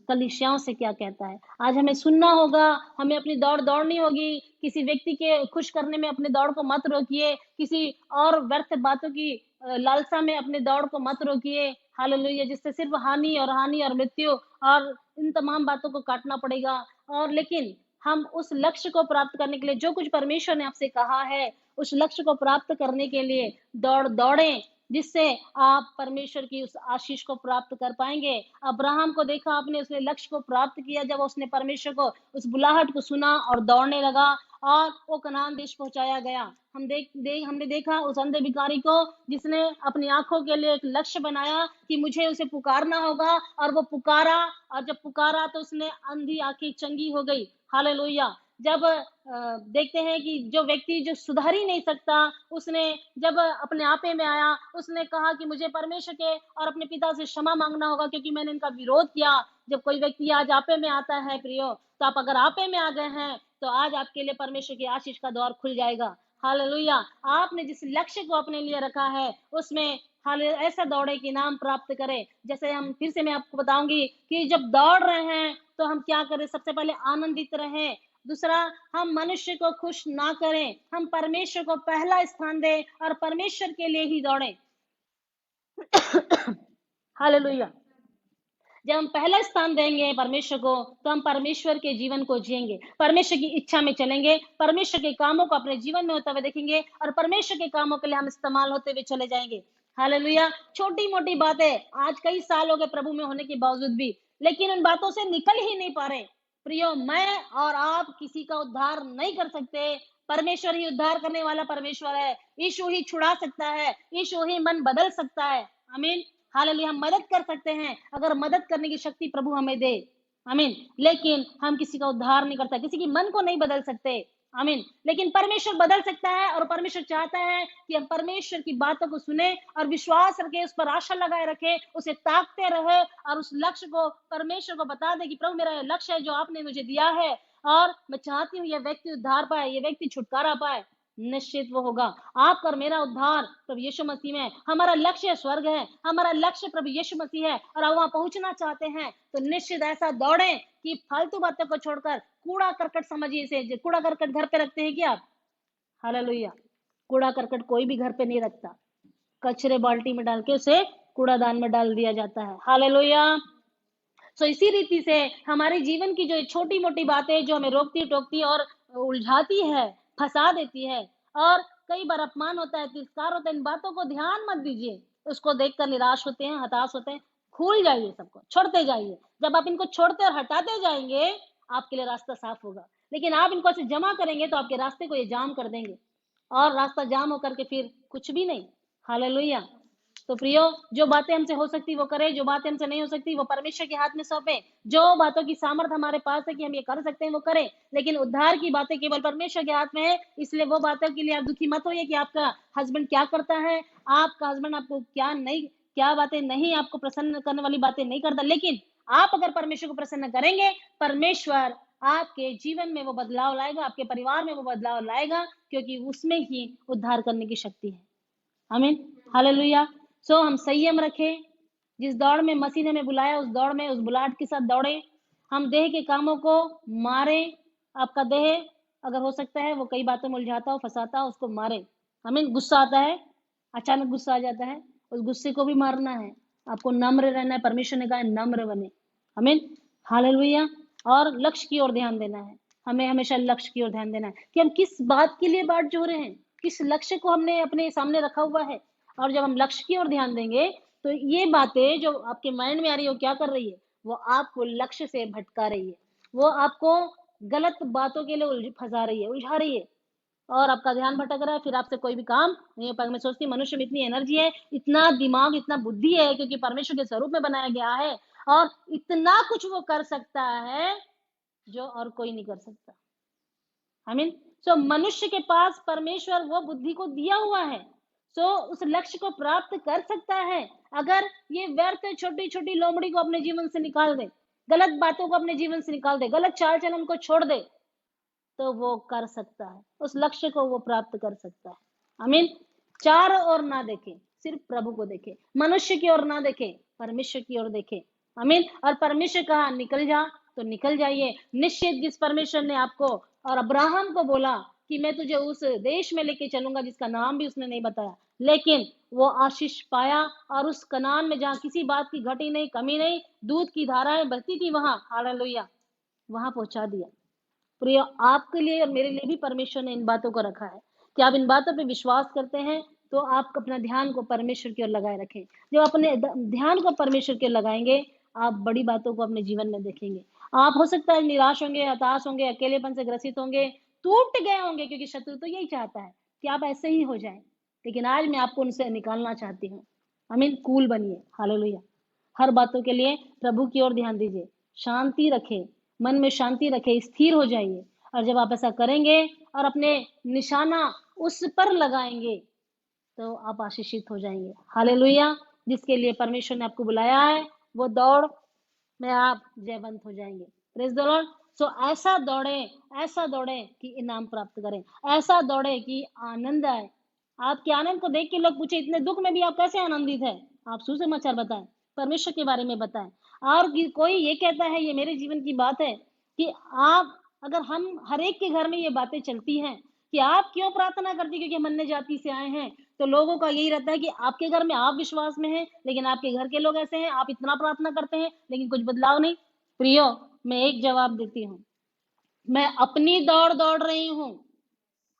कलीसियाओं से क्या कहता है। आज हमें सुनना होगा, हमें अपनी दौड़ दौड़नी होगी। किसी व्यक्ति के खुश करने में अपने दौड़ को मत रोकिए, किसी और व्यर्थ बातों की लालसा में अपने दौड़ को मत रोकिए। हालेलुया, जिससे सिर्फ हानि और मृत्यु और इन तमाम बातों को काटना पड़ेगा। और लेकिन हम उस लक्ष्य को प्राप्त करने के लिए, जो कुछ परमेश्वर ने आपसे कहा है, उस लक्ष्य को प्राप्त करने के लिए दौड़ें, जिससे आप परमेश्वर की उस आशीष को प्राप्त कर पाएंगे। अब्राहम को देखा आपने, उसने लक्ष्य को प्राप्त किया जब उसने परमेश्वर को उस बुलाहट को सुना और दौड़ने लगा और वो कनान देश पहुंचाया गया। हमने देखा उस अंधे भिखारी को, जिसने अपनी आंखों के लिए एक लक्ष्य बनाया कि मुझे उसे पुकारना होगा, और वो पुकारा, और जब पुकारा तो उसने अंधी आंखें चंगी हो गई। हालेलुया। जब देखते हैं कि जो व्यक्ति जो सुधार ही नहीं सकता, उसने जब अपने आपे में आया, उसने कहा कि मुझे परमेश्वर के और अपने पिता से क्षमा मांगना होगा क्योंकि मैंने इनका विरोध किया। जब कोई व्यक्ति आज आपे में आता है प्रियो, तो आप अगर आपे में आ गए हैं तो आज आपके लिए परमेश्वर की आशीष का द्वार खुल जाएगा। हालेलुया। आपने जिस लक्ष्य को अपने लिए रखा है उसमें ऐसा दौड़े कि नाम प्राप्त करें। जैसे हम फिर से मैं आपको बताऊंगी कि जब दौड़ रहे हैं तो हम क्या करें। सबसे पहले आनंदित रहें। दूसरा, हम मनुष्य को खुश ना करें, हम परमेश्वर को पहला स्थान दें और परमेश्वर के लिए ही दौड़ें। हालेलुया। जब हम पहला स्थान देंगे परमेश्वर को, तो हम परमेश्वर के जीवन को जिएंगे, परमेश्वर की इच्छा में चलेंगे, परमेश्वर के कामों को अपने जीवन में होते हुए देखेंगे और परमेश्वर के कामों के लिए हम इस्तेमाल होते हुए चले जाएंगे। हालेलुया। छोटी मोटी बातें आज कई साल हो गए प्रभु में होने के बावजूद भी, लेकिन उन बातों से निकल ही नहीं पा रहे। प्रियो, मैं और आप किसी का उद्धार नहीं कर सकते, परमेश्वर ही उद्धार करने वाला परमेश्वर है। यीशु ही छुड़ा सकता है, यीशु ही मन बदल सकता है। आमीन। हालेलुया। हम मदद कर सकते हैं अगर मदद करने की शक्ति प्रभु हमें दे। आमीन। लेकिन हम किसी का उद्धार नहीं करते, किसी की मन को नहीं बदल सकते। आमीन। लेकिन परमेश्वर बदल सकता है और परमेश्वर चाहता है कि हम परमेश्वर की बातों को सुने और विश्वास रखे, उस पर आशा लगाए रखे, उसे ताकते रहे और उस लक्ष्य को परमेश्वर को बता दे कि प्रभु मेरा ये लक्ष्य है जो आपने मुझे दिया है और मैं चाहती हूँ ये व्यक्ति उद्धार पाए, ये व्यक्ति छुटकारा पाए। निश्चित वो होगा। आपका और मेरा उद्धार प्रभु यीशु मसीह में है। हमारा लक्ष्य स्वर्ग है, हमारा लक्ष्य प्रभु यीशु मसीह है और आप वहां पहुंचना चाहते हैं तो निश्चित ऐसा दौड़े कि फालतू बातों को छोड़कर कूड़ा करकट समझिए इसे। कूड़ा करकट घर पे रखते हैं क्या आप? हालेलुया। कूड़ा करकट कोई भी घर पे नहीं रखता, कचरे बाल्टी में डाल के उसे कूड़ादान में डाल दिया जाता है। हालेलुया। सो इसी रीति से हमारे जीवन की जो छोटी मोटी बातें जो हमें रोकती टोकती और उलझाती है, फंसा देती है और कई बार अपमान होता है, तिरस्कार होता है, इन बातों को ध्यान मत दीजिए। उसको देखकर निराश होते हैं, हताश होते हैं, भूल जाइए, सबको छोड़ते जाइए। जब आप इनको छोड़ते और हटाते जाएंगे आपके लिए रास्ता साफ होगा, लेकिन आप इनको ऐसे जमा करेंगे तो आपके रास्ते को ये जाम कर देंगे और रास्ता जाम होकर के फिर कुछ भी नहीं। हालेलुया। तो प्रियो, जो बातें हमसे हो सकती वो करें, जो बातें हमसे नहीं हो सकती वो परमेश्वर के हाथ में सौंपे। जो बातों की सामर्थ्य हमारे पास है कि हम ये कर सकते हैं वो करें, लेकिन उद्धार की बातें केवल परमेश्वर के हाथ में है। इसलिए वो बातों के लिए आप दुखी मत होइए कि आपका हस्बैंड क्या करता है, आपका हस्बैंड आपको क्या बातें नहीं, आपको प्रसन्न करने वाली बातें नहीं करता। लेकिन आप अगर परमेश्वर को प्रसन्न करेंगे, परमेश्वर आपके जीवन में वो बदलाव लाएगा, आपके परिवार में वो बदलाव लाएगा, क्योंकि उसमें ही उद्धार करने की शक्ति है। आमीन। हालेलुया। सो हम संयम रखें, जिस दौड़ में मसीह ने हमें बुलाया उस दौड़ में उस बुलाहट के साथ दौड़े। हम देह के कामों को मारे। आपका देह अगर हो सकता है वो कई बातों में उलझाता हो, फंसाता हो, उसको मारे। हमें गुस्सा आता है, अचानक गुस्सा आ जाता है, उस गुस्से को भी मारना है। आपको नम्र रहना है, परमेश्वर ने कहा है नम्र बने। आमीन। हालेलुया। और लक्ष्य की ओर ध्यान देना है, हमें हमेशा लक्ष्य की ओर ध्यान देना है कि हम किस बात के लिए बाट जोड़ रहे हैं, किस लक्ष्य को हमने अपने सामने रखा हुआ है। और जब हम लक्ष्य की ओर ध्यान देंगे तो ये बातें जो आपके माइंड में आ रही है वो क्या कर रही है, वो आपको लक्ष्य से भटका रही है, वो आपको गलत बातों के लिए फंसा रही है, उलझा रही है और आपका ध्यान भटक रहा है। फिर आपसे कोई भी काम नहीं हो पाएगा। मैं सोचती हूँ मनुष्य में इतनी एनर्जी है, इतना दिमाग, इतना बुद्धि है, क्योंकि परमेश्वर के स्वरूप में बनाया गया है और इतना कुछ वो कर सकता है जो और कोई नहीं कर सकता। आमीन। सो मनुष्य के पास परमेश्वर वो बुद्धि को दिया हुआ है, सो उस लक्ष्य को प्राप्त कर सकता है। अगर ये व्यर्थ छोटी छोटी लोमड़ी को अपने जीवन से निकाल दे, गलत बातों को अपने जीवन से निकाल दे, गलत चाल चलन को छोड़ दे, तो वो कर सकता है, उस लक्ष्य को वो प्राप्त कर सकता है। आमीन। चारों ओर ना देखे, सिर्फ प्रभु को देखे, मनुष्य की ओर ना देखे, परमेश्वर की ओर देखे। आमीन। और परमेश्वर कहा निकल जा तो निकल जाइए। निश्चित जिस परमेश्वर ने आपको और अब्राहम को बोला कि मैं तुझे उस देश में लेके चलूंगा जिसका नाम भी उसने नहीं बताया, लेकिन वो आशीष पाया और उस कनान में जहाँ किसी बात की घटी नहीं, कमी नहीं, दूध की धाराएं बहती थी, वहां हालेलुया वहां पहुंचा दिया। प्रिय, आपके लिए और मेरे लिए भी परमेश्वर ने इन बातों को रखा है कि आप इन बातों पे विश्वास करते हैं तो आप अपना ध्यान को परमेश्वर की ओर लगाए रखें। जब अपने ध्यान को परमेश्वर की ओर लगाएंगे, आप बड़ी बातों को अपने जीवन में देखेंगे। आप हो सकता है निराश होंगे, हताश होंगे, अकेलेपन से ग्रसित होंगे, टूट गए होंगे, क्योंकि शत्रु तो यही चाहता है कि आप ऐसे ही हो जाएं। लेकिन आज मैं आपको उनसे निकालना चाहती हूँ। आमीन। कूल बनिए। हालेलुया। हर बातों के लिए प्रभु की ओर ध्यान दीजिए, शांति रखे, मन में शांति रखे, स्थिर हो जाइए। और जब आप ऐसा करेंगे और अपने निशाना उस पर लगाएंगे तो आप आशीषित हो जाएंगे। हालेलुया। जिसके लिए परमेश्वर ने आपको बुलाया है वो दौड़ में आप जयवंत हो जाएंगे। Praise the Lord. सो ऐसा दौड़े कि इनाम प्राप्त करें, ऐसा दौड़े कि आनंद आए। आपके आनंद को देख के लोग पूछे इतने दुख में भी आप कैसे आनंदित है। आप सुसमाचार बताएं, परमेश्वर के बारे में बताएं। और कोई ये कहता है, ये मेरे जीवन की बात है कि आप अगर हम हर एक के घर में ये बातें चलती हैं कि आप क्यों प्रार्थना करती, क्योंकि हम अन्य जाति से आए हैं, तो लोगों का यही रहता है कि आपके घर में आप विश्वास में हैं, लेकिन आपके घर के लोग ऐसे हैं, आप इतना प्रार्थना करते हैं, लेकिन कुछ बदलाव नहीं। प्रियो, मैं एक जवाब देती हूँ, मैं अपनी दौड़ दौड़ रही हूँ।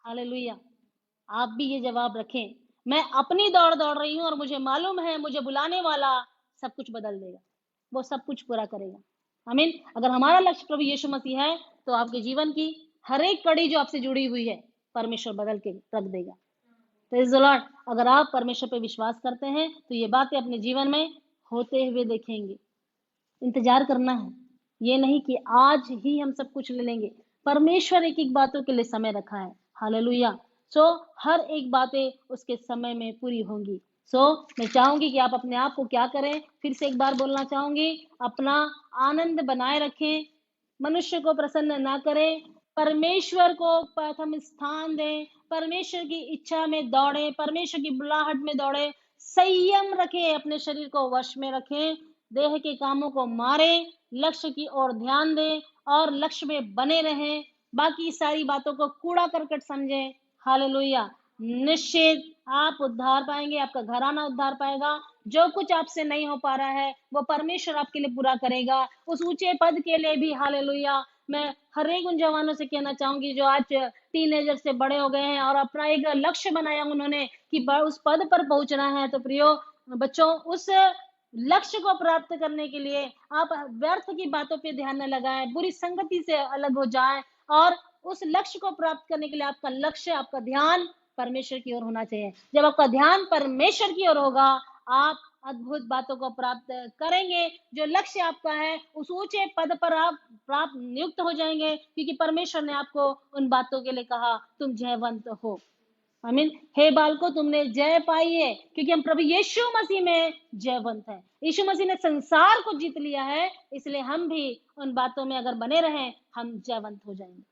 हालेलुया। आप भी ये जवाब रखें, मैं अपनी दौड़ दौड़ रही हूँ और मुझे मालूम है मुझे बुलाने वाला सब कुछ बदल देगा, वो सब कुछ पूरा करेगा। आमीन। अगर हमारा लक्ष्य प्रभु यीशु मसीह है तो आपके जीवन की हर एक कड़ी जो आपसे जुड़ी हुई है परमेश्वर बदल के रख देगा। Praise the Lord. अगर आप परमेश्वर पे विश्वास करते हैं तो ये बातें अपने जीवन में होते हुए देखेंगे। इंतजार करना है, ये नहीं कि आज ही हम सब कुछ ले लेंगे। परमेश्वर एक एक बातों के लिए समय रखा है। हालेलुया। सो हर एक बातें उसके समय में पूरी होंगी। सो मैं चाहूंगी कि आप अपने आप को क्या करें, फिर से एक बार बोलना चाहूंगी, अपना आनंद बनाए रखें, मनुष्य को प्रसन्न ना करें, परमेश्वर को प्रथम स्थान दें, परमेश्वर की इच्छा में दौड़े, परमेश्वर की बुलाहट में दौड़े, संयम रखें, अपने शरीर को वश में रखें, देह के कामों को मारें, लक्ष्य की ओर ध्यान दें और लक्ष्य में बने रहें। बाकी सारी बातों को कूड़ा करकट समझें। हालेलुया। निश्चित आप उद्धार पाएंगे, आपका घराना उद्धार पाएगा। जो कुछ आपसे नहीं हो पा रहा है वो परमेश्वर आपके लिए पूरा करेगा, उस ऊंचे पद के लिए भी। हालेलुया। मैं हर एक उन जवानों से कहना चाहूंगी जो आज टीनेजर से बड़े हो गए हैं और अपना एक लक्ष्य बनाया उन्होंने कि उस पद पर पहुंचना है, तो प्रियो बच्चों, उस लक्ष्य को प्राप्त करने के लिए आप व्यर्थ की बातों पे ध्यान न लगाएं, बुरी संगति से अलग हो जाएं और उस लक्ष्य को प्राप्त करने के लिए आपका लक्ष्य, आपका ध्यान परमेश्वर की ओर होना चाहिए। जब आपका ध्यान परमेश्वर की ओर होगा, आप अद्भुत बातों को प्राप्त करेंगे। जो लक्ष्य आपका है उस ऊंचे पद पर आप प्राप्त नियुक्त हो जाएंगे, क्योंकि परमेश्वर ने आपको उन बातों के लिए कहा तुम जयवंत हो। आमीन। हे बालको, तुमने जय पाई है क्योंकि हम प्रभु यीशु मसीह में जयवंत हैं। यीशु मसीह ने संसार को जीत लिया है, इसलिए हम भी उन बातों में अगर बने रहें हम जयवंत हो जाएंगे।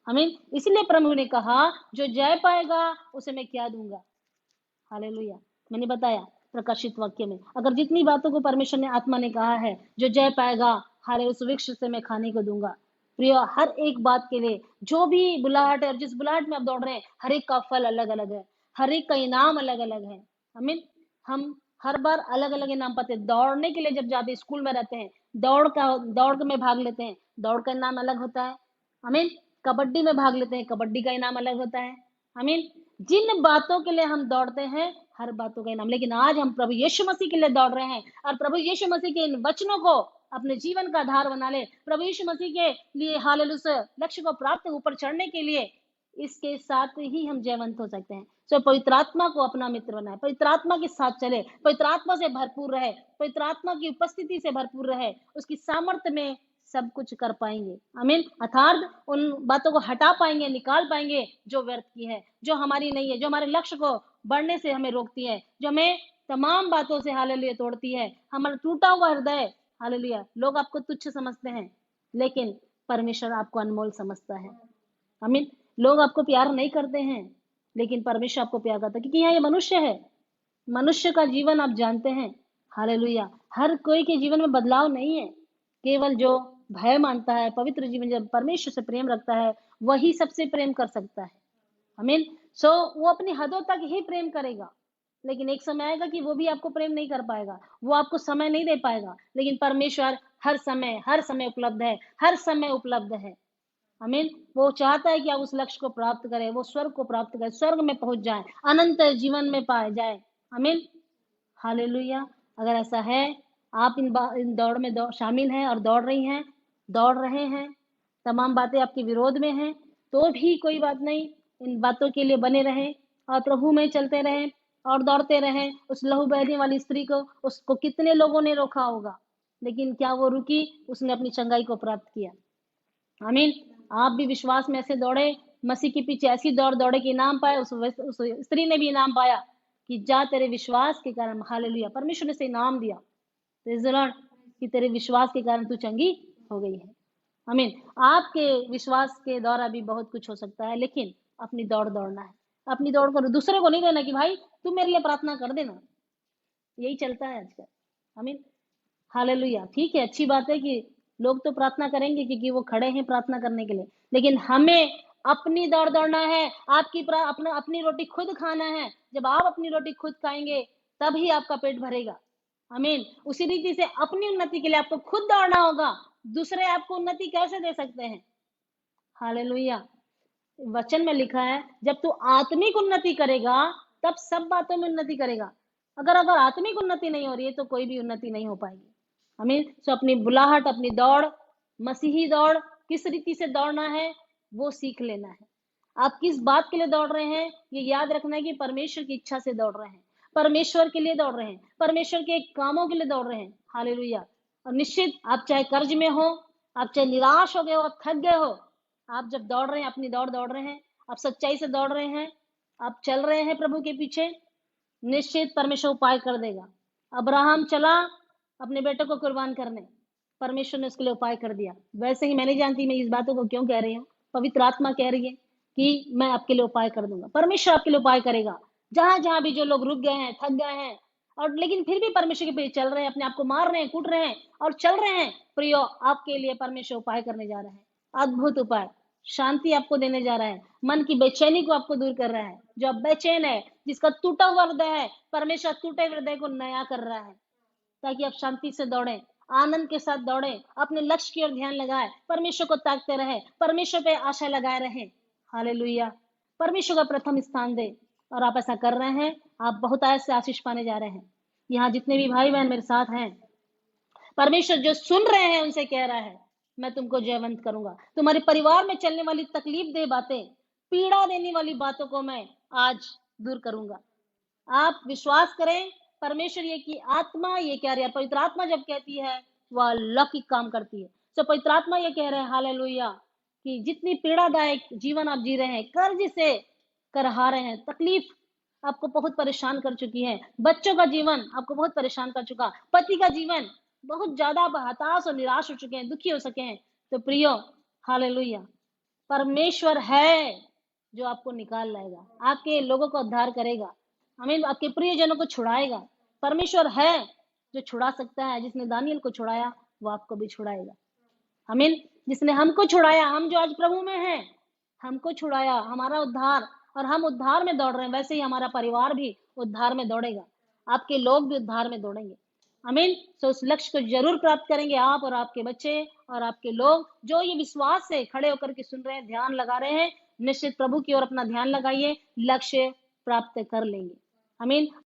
आमीन। इसलिए प्रभु ने कहा जो जय पाएगा उसे मैं क्या दूंगा। हालेलुया। मैंने बताया प्रकाशित वाक्य में, अगर जितनी बातों को परमेश्वर ने आत्मा ने कहा है, जो जय पाएगा, हाले उस वृक्ष से मैं खाने को दूंगा। प्रिय, हर एक बात के लिए जो भी बुलाहट है और जिस बुलाहट में आप दौड़ रहे हैं, हर एक का फल अलग अलग है, हर एक का इनाम अलग अलग है। आमीन। हम हर बार अलग अलग इनाम पाते हैं। दौड़ने के लिए जब जाते स्कूल में रहते हैं, दौड़ में भाग लेते हैं, दौड़ का इनाम अलग होता है। आमीन। कबड्डी में भाग लेते हैं, कबड्डी का इनाम अलग होता है। आमीन। जिन बातों के लिए हम दौड़ते हैं हर बातों का इनाम, लेकिन आज हम प्रभु यीशु मसीह के लिए दौड़ रहे हैं और प्रभु यीशु मसीह के इन वचनों को अपने जीवन का आधार बना ले। प्रभु यीशु मसीह के लिए हालेलुया लक्ष्य को प्राप्त ऊपर चढ़ने के लिए इसके साथ ही हम जयवंत हो सकते हैं। सो पवित्र आत्मा को अपना मित्र बनाए, पवित्र आत्मा के साथ चले, पवित्र आत्मा से भरपूर रहे, पवित्र आत्मा की उपस्थिति से भरपूर रहे, उसकी सामर्थ्य में सब कुछ कर पाएंगे। आमीन। अर्थात उन बातों को हटा पाएंगे, निकाल पाएंगे जो व्यर्थ की है, जो हमारी नहीं है, जो हमारे लक्ष्य को बढ़ने से हमें रोकती है, जो हमें तमाम बातों से हालेलुया तोड़ती है। हमारा टूटा हुआ हृदय, हालेलुया, लोग आपको तुच्छ समझते हैं लेकिन परमेश्वर आपको अनमोल समझता है। आमीन। लोग आपको प्यार नहीं करते हैं लेकिन परमेश्वर आपको प्यार करता है, क्योंकि यहाँ ये मनुष्य है। मनुष्य का जीवन आप जानते हैं। हालेलुया। हर कोई के जीवन में बदलाव नहीं है, केवल जो भय मानता है, पवित्र जीवन जब परमेश्वर से प्रेम रखता है, वही सबसे प्रेम कर सकता है। आमीन। सो वो अपनी हदों तक ही प्रेम करेगा, लेकिन एक समय आएगा कि वो भी आपको प्रेम नहीं कर पाएगा, वो आपको समय नहीं दे पाएगा, लेकिन परमेश्वर हर समय उपलब्ध है, हर समय उपलब्ध है। आमीन। वो चाहता है कि आप उस लक्ष्य को प्राप्त करें, वो स्वर्ग को प्राप्त करें, स्वर्ग में पहुंच जाए, अनंत जीवन में पाए जाए। आमीन। हालेलुया। अगर ऐसा है, आप इन दौड़ में शामिल हैं और दौड़ रही हैं, दौड़ रहे हैं, तमाम बातें आपके विरोध में हैं, तो भी कोई बात नहीं, इन बातों के लिए बने रहें और प्रभु में चलते रहें और दौड़ते रहें। उस लहू बहने वाली स्त्री को, उसको कितने लोगों ने रोका होगा, लेकिन क्या वो रुकी? उसने अपनी चंगाई को प्राप्त किया। आमीन। आप भी विश्वास में ऐसे दौड़े, मसीह के पीछे ऐसी दौड़ दौड़े कि इनाम पाए। उस स्त्री ने भी इनाम पाया कि जा तेरे विश्वास के कारण, हालेलुया, परमेश्वर ने से इनाम दिया, प्रेज़ द लॉर्ड, कि तेरे विश्वास के कारण तू चंगी हो गई है। आमीन। आपके विश्वास के द्वारा भी बहुत कुछ हो सकता है, लेकिन अपनी दौड़ दौड़ना है, अपनी दौड़ को दूसरे को नहीं देना कि भाई तू मेरे लिए प्रार्थना कर देना। यही चलता है आजकल। आमीन। हालेलुया। ठीक है, अच्छी बात है कि लोग तो प्रार्थना करेंगे क्योंकि वो खड़े हैं प्रार्थना करने के लिए, लेकिन हमें अपनी दौड़ दौड़ना है, अपनी रोटी खुद खाना है। जब आप अपनी रोटी खुद खाएँगे, तभी आपका पेट भरेगा। आमीन। उसी रीति से अपनी उन्नति के लिए आपको खुद दौड़ना होगा। दूसरे आपको उन्नति कैसे दे सकते हैं? हालेलुया। वचन में लिखा है, जब तू आत्मिक उन्नति करेगा, तब सब बातों में उन्नति करेगा। अगर आत्मिक उन्नति नहीं हो रही है, तो कोई भी उन्नति नहीं हो पाएगी। आमीन। सो अपनी बुलाहट, अपनी दौड़, मसीही दौड़ किस रीति से दौड़ना है, वो सीख लेना है। आप किस बात के लिए दौड़ रहे हैं, ये याद रखना है कि परमेश्वर की इच्छा से दौड़ रहे हैं, परमेश्वर के लिए दौड़ रहे हैं, परमेश्वर के कामों के लिए दौड़ रहे हैं। हालेलुया। और निश्चित आप चाहे कर्ज में हो, आप चाहे निराश हो गए हो, थक गए हो, आप जब दौड़ रहे हैं, अपनी दौड़ दौड़ रहे हैं, आप सच्चाई से दौड़ रहे हैं, आप चल रहे हैं प्रभु के पीछे, निश्चित परमेश्वर उपाय कर देगा। अब्राहम चला अपने बेटे को कुर्बान करने, परमेश्वर ने उसके लिए उपाय कर दिया। वैसे ही मैं नहीं जानती मैं इस बातों को क्यों कह रही हूँ, पवित्र आत्मा कह रही है कि मैं आपके लिए उपाय कर दूंगा। परमेश्वर आपके लिए उपाय करेगा। जहां जहां भी जो लोग रुक गए हैं, थक गए हैं, और लेकिन फिर भी परमेश्वर के पीछे चल रहे हैं, अपने आप को मार रहे हैं, कूट रहे हैं और चल रहे हैं, प्रियो, आपके लिए परमेश्वर उपाय करने जा रहा है। अद्भुत उपाय, शांति आपको देने जा रहा है, मन की बेचैनी को आपको दूर कर रहा है। जो आप बेचैन है, जिसका टूटा हुआ हृदय है, परमेश्वर टूटे हृदय को नया कर रहा है, ताकि आप शांति से दौड़ें, आनंद के साथ दौड़ें, अपने लक्ष्य की ओर ध्यान लगाएं, परमेश्वर को ताकते रहे, परमेश्वर पे आशा लगाए रहें। हालेलुया। परमेश्वर का प्रथम स्थान दे, और आप ऐसा कर रहे हैं, आप बहुत से आशीष पाने जा रहे हैं। यहाँ जितने भी भाई बहन मेरे साथ हैं, परमेश्वर जो सुन रहे हैं उनसे कह रहा है, मैं तुमको जयवंत करूंगा। तुम्हारे परिवार में चलने वाली तकलीफ दे बातें, पीड़ा देने वाली बातों को मैं आज दूर करूंगा। आप विश्वास करें, परमेश्वर ये की आत्मा ये कह रही है, पवित्र आत्मा जब कहती है वह अलौकिक काम करती है। तो पवित्र आत्मा ये कह रहे हैं, हालेलुया, कि जितनी पीड़ादायक जीवन आप जी रहे हैं, कर्ज से करहा रहे हैं, तकलीफ आपको बहुत परेशान कर चुकी है, बच्चों का जीवन आपको बहुत परेशान कर चुका, पति का जीवन बहुत ज्यादा आप हताश और निराश हो चुके हैं, दुखी हो सके हैं, तो प्रियो, हालेलुया, परमेश्वर है जो आपको निकाल लाएगा, आपके लोगों को उद्धार करेगा। हमें आपके प्रियजनों को छुड़ाएगा। परमेश्वर है जो छुड़ा सकता है। जिसने दानियल को छुड़ाया, वो आपको भी छुड़ाएगा। आमीन। जिसने हमको छुड़ाया, हम जो आज प्रभु में हैं, हमको छुड़ाया, हमारा उद्धार, और हम उद्धार में दौड़ रहे हैं, वैसे ही हमारा परिवार भी उद्धार में दौड़ेगा, आपके लोग भी उद्धार में दौड़ेंगे। आमीन। तो उस लक्ष्य को जरूर प्राप्त करेंगे आप और आपके बच्चे और आपके लोग जो ये विश्वास से खड़े होकर के सुन रहे हैं, ध्यान लगा रहे हैं। निश्चित प्रभु की ओर अपना ध्यान लगाइए, लक्ष्य प्राप्त कर लेंगे। आमीन।